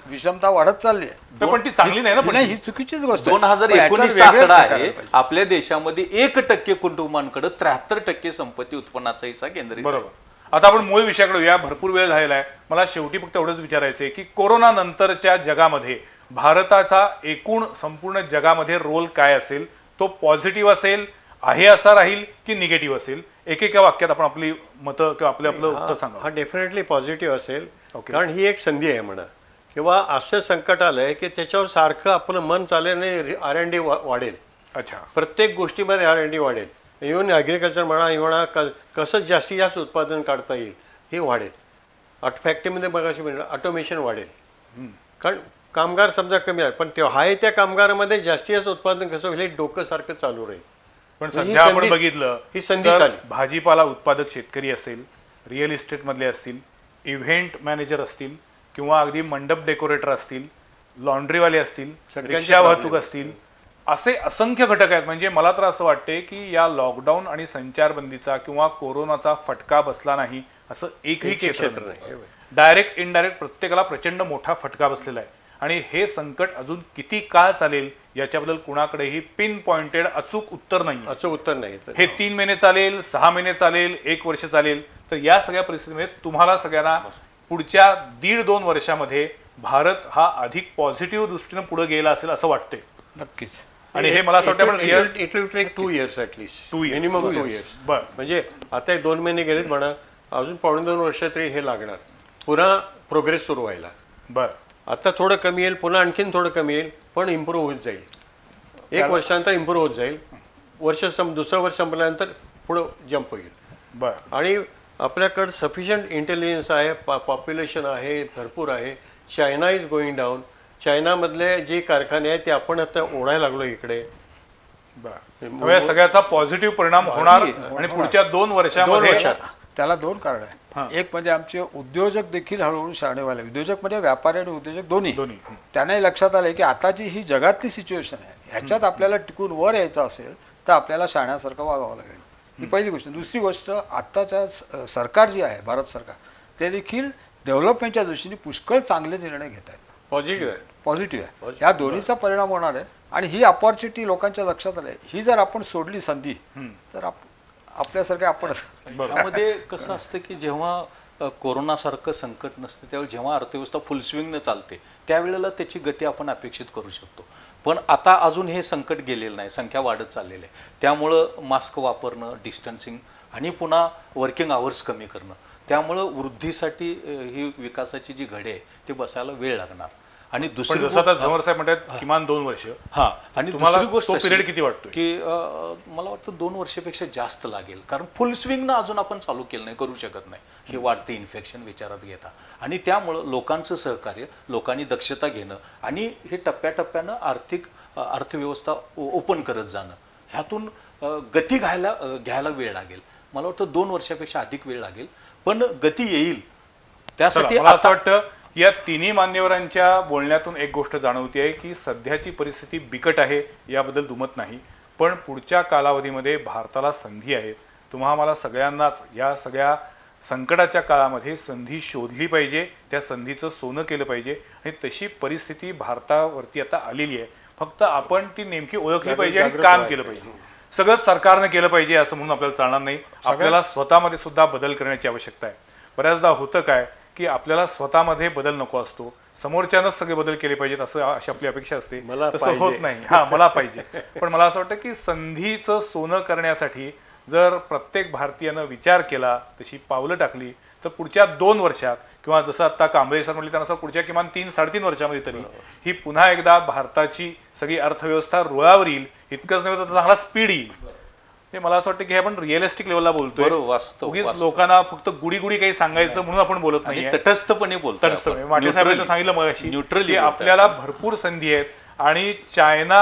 विषमता वाढत चालली आहे. पण ती चांगली नाही ना, पण नाही, ती. ही चुकीचीच गोष्ट आहे. 2019 पण चा याच्यावर वेगळे आकडा प्रकार आहे. पाहिजे. आपल्या देशामध्ये 1% कुटुंबांकडे 73% संपत्ती उत्पन्नाचा हिस्सा केंद्रित आहे. बरोबर. आता आपण मूळ विषयाकडे येऊया, भरपूर वेळ झालेला आहे. मला शेवटी फक्त एवढंच विचारायचं आहे की कोरोना नंतरच्या जगामध्ये भारताचा एकूण संपूर्ण जगामध्ये रोल काय असेल, तो पॉझिटिव्ह असेल, आहे असा राहील की निगेटिव्ह असेल? एकेका वाक्यात आपण आपली मतं किंवा आपलं उत्तर सांगा. हा डेफिनेटली पॉझिटिव्ह असेल, Okay. कारण ही एक संधी आहे म्हणा, किंवा असं संकट आलंय की त्याच्यावर सारखं आपलं मन चालेल आणि R&D वाढेल. अच्छा. प्रत्येक गोष्टीमध्ये R&D वाढेल. इव्हन ॲग्रिकल्चर म्हणा कसं जास्तीत जास्त उत्पादन काढता येईल हे वाढेल. फॅक्टरीमध्ये बघायची म्हणजे ऑटोमेशन वाढेल, कारण कामगार समजा कमी आहे, पण ते आहे त्या कामगारामध्ये जास्तीत जास्त उत्पादन कसं होईल हे डोकं सारखं चालू राहील. पण ही सध्या आपण संधी- बघितलं ही संधी तर झाली. भाजीपाला उत्पादक शेतकरी असेल, रिअल इस्टेट मधले असतील, इव्हेंट मॅनेजर असतील, किंवा अगदी मंडप डेकोरेटर असतील, लॉन्ड्रीवाले असतील, सगळ्यांचे रिक्षा problem वाहतूक असतील, असे असंख्य घटक आहेत. म्हणजे मला तर असं वाटते की या लॉकडाऊन आणि संचारबंदीचा किंवा कोरोनाचा फटका बसला नाही असं एकही क्षेत्र नाही. डायरेक्ट इनडायरेक्ट प्रत्येकाला प्रचंड मोठा फटका बसलेला आहे. आणि हे संकट अजून किती काळ चालेल याच्याबद्दल कुणाकडेही पिन पॉइंटेड अचूक उत्तर नाही. असं उत्तर नाही. हे 3 महिने चालेल, 6 महिने चालेल, 1 वर्ष चालेल. तर या सगळ्या परिस्थितीमध्ये तुम्हाला सगळ्यांना पुढच्या 1.5-2 वर्षामध्ये भारत हा अधिक पॉझिटिव्ह दृष्टीने पुढे गेला असेल असं वाटतंय. नक्कीच. आणि हे मला असं वाटतं आपण it will take 2 years at least, 2 years. Minimum 2 2 years. बरं. म्हणजे आता 2 महिने गेलेत म्हणा, अजून 2.5 वर्ष तरी हे लागणार पुन्हा प्रोग्रेस सुरू व्हायला. बरं. आता थोडं कमी येईल, पुन्हा आणखीन थोडं कमी येईल, पण इम्प्रूव्ह होत जाईल. 1 वर्षानंतर इम्प्रूव्ह होत जाईल. दुसरं वर्ष संपल्यानंतर पुढं जंप होईल. बरं. आणि आपल्याकडं सफिशियंट इंटेलिजन्स आहे, पॉप्युलेशन आहे, भरपूर आहे. China is going down. चायनामधले जे कारखाने आहेत ते आपण आता ओढायला लागलो इकडे. त्यामुळे या सगळ्याचा पॉझिटिव्ह परिणाम होणार आणि पुढच्या 2 वर्षामध्ये त्याला 2 कारण आहे. एक म्हणजे आमचे उद्योजक देखील हळूहळू शहाणे व्हायला, उद्योजक म्हणजे व्यापारी आणि उद्योजक दोन्ही. त्यांनाही लक्षात आलंय की आता जी ही जगातली सिच्युएशन आहे ह्याच्यात आपल्याला टिकून वर यायचं असेल तर आपल्याला शाण्यासारखं वागावं लागेल. ही पहिली गोष्ट. दुसरी गोष्ट, आत्ताच्या सरकार जी आहे, भारत सरकार, ते देखील डेव्हलपमेंटच्या दृष्टीने पुष्कळ चांगले निर्णय घेत आहेत. पॉझिटिव्ह आहे. पॉझिटिव्ह आहे. ह्या दोन्हीचा परिणाम होणार आहे आणि ही अपॉर्च्युनिटी लोकांच्या लक्षात आली. ही जर आपण सोडली संधी तर आपल्यासारखे आपण त्यामध्ये कसं असतं की जेव्हा कोरोनासारखं संकट नसतं त्यावेळी जेव्हा अर्थव्यवस्था फुल स्विंगनं चालते त्यावेळेला त्याची गती आपण अपेक्षित करू शकतो. पण आता अजून हे संकट गेलेलं नाही, संख्या वाढत चाललेली आहे. त्यामुळं मास्क वापरणं, डिस्टन्सिंग आणि पुन्हा वर्किंग आवर्स कमी करणं, त्यामुळं वृद्धीसाठी ही विकासाची जी घडी आहे ती बसायला वेळ लागणार. आणि दुसरी जसं आता झमर साहेब म्हणतात किमान 2 वर्ष. हा, आणि तुम्हाला दुसरी गोष्ट तो अशी पिरियड किती वाटतोय? की मला वाटतं 2 वर्षापेक्षा जास्त लागेल, कारण फुल स्विंगनं अजून आपण चालू केलं नाही, करू शकत नाही. हे वाढते इन्फेक्शन विचारात घेता आणि त्यामुळं लोकांचं सहकार्य, लोकांनी दक्षता घेणं आणि हे टप्प्याटप्प्यानं अर्थव्यवस्था ओपन करत जाणं, ह्यातून गती घ्यायला वेळ लागेल. मला वाटतं 2 वर्षापेक्षा अधिक वेळ लागेल, पण गती येईल. त्यासाठी मला असं वाटतं या तिन्ही मान्यवरांच्या बोलण्यातून एक गोष्ट जाणवते आहे की सध्याची परिस्थिती बिकट आहे, याबद्दल दुमत नाही, पण पुढच्या कालावधीमध्ये भारताला संधी आहे. तुम्हा आम्हाला सगळ्यांनाच या सगळ्या संकटाच्या काळामध्ये संधी शोधली पाहिजे, त्या संधीचं सोनं केलं पाहिजे आणि तशी परिस्थिती भारतावरती आता आलेली आहे. फक्त आपण ती नेमकी ओळखली पाहिजे आणि काम केलं पाहिजे. सगळंच सरकारनं केलं पाहिजे असं म्हणून आपल्याला चालणार नाही. आपल्याला स्वतःमध्ये सुद्धा बदल करण्याची आवश्यकता आहे. बऱ्याचदा होतं काय की आपल्याला स्वतःमध्ये बदल नको असतो, समोरच्यानंच सगळे बदल केले पाहिजेत असं अशी आपली अपेक्षा असते. तसं होत नाही. हा, मला पाहिजे. पण मला असं वाटतं की संधीचं सोनं करण्यासाठी जर प्रत्येक भारतीयानं विचार केला, तशी पावलं टाकली, तर पुढच्या 2 वर्षात किंवा जसं आता कांबळे सर म्हटले त्यानुसार पुढच्या किमान 3-3.5 वर्षामध्ये तरी ही पुन्हा एकदा भारताची सगळी अर्थव्यवस्था रुळावर येईल. इतकंच नाही तर चांगला स्पीड येईल. ते मला असं वाटतं की आपण रिअलिस्टिक लेवलला बोलतोय. उगीच लोकांना फक्त गुडी गुडी काही सांगायचं म्हणून आपण बोलत नाही. तटस्थपणे बोलतो. माटे साहेबांनी सांगितलं मगाशी की आपल्याला भरपूर संधी आहेत आणि चायना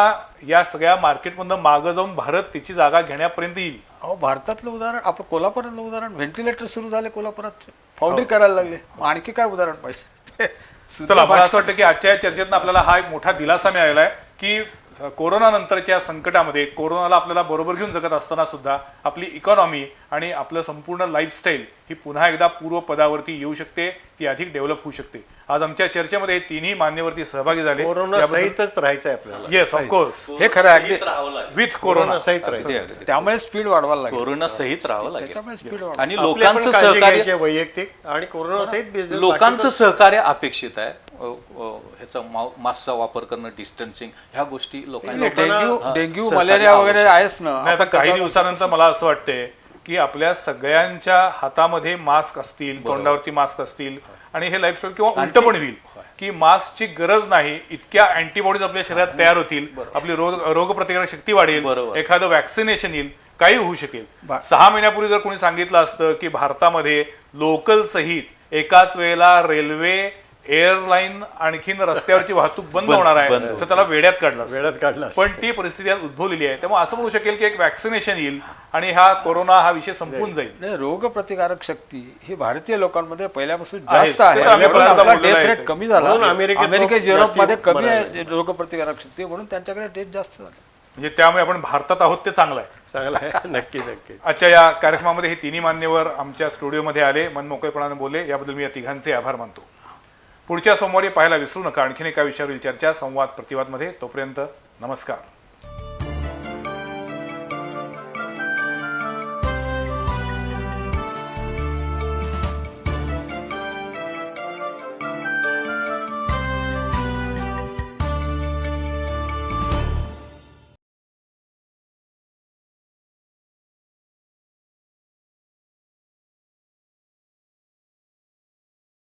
या सगळ्या मार्केटमधून मागं जाऊन भारत त्याची जागा घेण्यापर्यंत येईल. अहो, भारतातलं उदाहरण, आपलं कोल्हापुरातलं उदाहरण, व्हेंटिलेटर सुरू झाले कोल्हापुरात, फाउंड्री करायला लागले. मग आणखी काय उदाहरण पाहिजे? चला, मला असं वाटतं की आजच्या या चर्चेतून आपल्याला हा एक मोठा दिलासा मिळालेला आहे की कोरोना नंतरच्या संकटामध्ये कोरोनाला आपल्याला बरोबर घेऊन जगत असताना सुद्धा आपली इकॉनॉमी आणि आपलं संपूर्ण लाईफस्टाईल ही पुन्हा एकदा पूर्वपदावरती येऊ शकते, ती अधिक डेव्हलप होऊ शकते. आज आमच्या चर्चेमध्ये हे तिन्ही मान्यवरती सहभागी झाले. कोरोना सहितच राहायचं आहे आपल्याला. Yes, of course. हे खरं आहे, अगदी विथ कोरोना सहित राहायचं. त्यामुळे स्पीड वाढवायला लागेल. कोरोना सहित राहावं लागेल. त्याच्यामुळे स्पीड वाढ. आणि आपली लोकांचं पण काळजी सहकार्य, घ्यायची आहे वैयक्तिक आणि कोरोना सहित बिझनेस. लोकांचं सहकार्य अपेक्षित आहे. ह्याचा मास्कचा वापर करणं, डिस्टन्सिंग, ह्या गोष्टी लोकांना डेंग्यू मलेरिया वगैरे आहेच ना. नाही, आता काही दिवसानंतर मला असं वाटतंय की आपल्या सगळ्यांच्या हातामध्ये मास्क असतील, तोंडावरती मास्क असतील आणि हे लाईफस्टाईल किंवा उलट पण होईल की मास्कची गरज नाही, इतक्या अँटीबॉडीज आपल्या शरीरात तयार होतील, आपली रोगप्रतिकारक शक्ती वाढेल, एखादं वॅक्सिनेशन येईल, काही होऊ शकेल. 6 महिन्यापूर्वी जर कोणी सांगितलं असतं की भारतामध्ये लोकल सहित एकाच वेळेला रेल्वे, एअरलाईन आणखीन रस्त्यावरची वाहतूक बंद होणार आहे तर त्याला वेड्यात काढलं. पण ती परिस्थिती आज उद्भवलेली आहे. त्यामुळे असं म्हणू शकेल की एक वॅक्सिनेशन येईल आणि हा कोरोना हा विषय संपून जाईल. नाही, रोगप्रतिकारक शक्ती ही भारतीय लोकांमध्ये पहिल्यापासून आहे. जास्त आहे. ते तर आम्ही म्हणून बऱ्याचदा आपला बोललेलं डेथ आहे रेट ते. कमी झाला. म्हणून अमेरिकेत युरोपमध्ये जास्ती कमी आहे रोगप्रतिकारक शक्ती, म्हणून त्यांच्याकडे डेथ जास्त झाली. म्हणजे त्यामुळे आपण भारतात आहोत ते चांगलं आहे. चांगला आहे. नक्की नक्की. आजच्या या कार्यक्रमामध्ये हे तिन्ही मान्यवर आमच्या स्टुडिओमध्ये आले, मनमोकळेपणाने बोलले, याबद्दल मी या तिघांचे आभार मानतो. पुढच्या सोमवारी पाहायला विसरू नका आणखीन एका विषयावरील चर्चा संवाद प्रतिवादमध्ये. तोपर्यंत नमस्कार.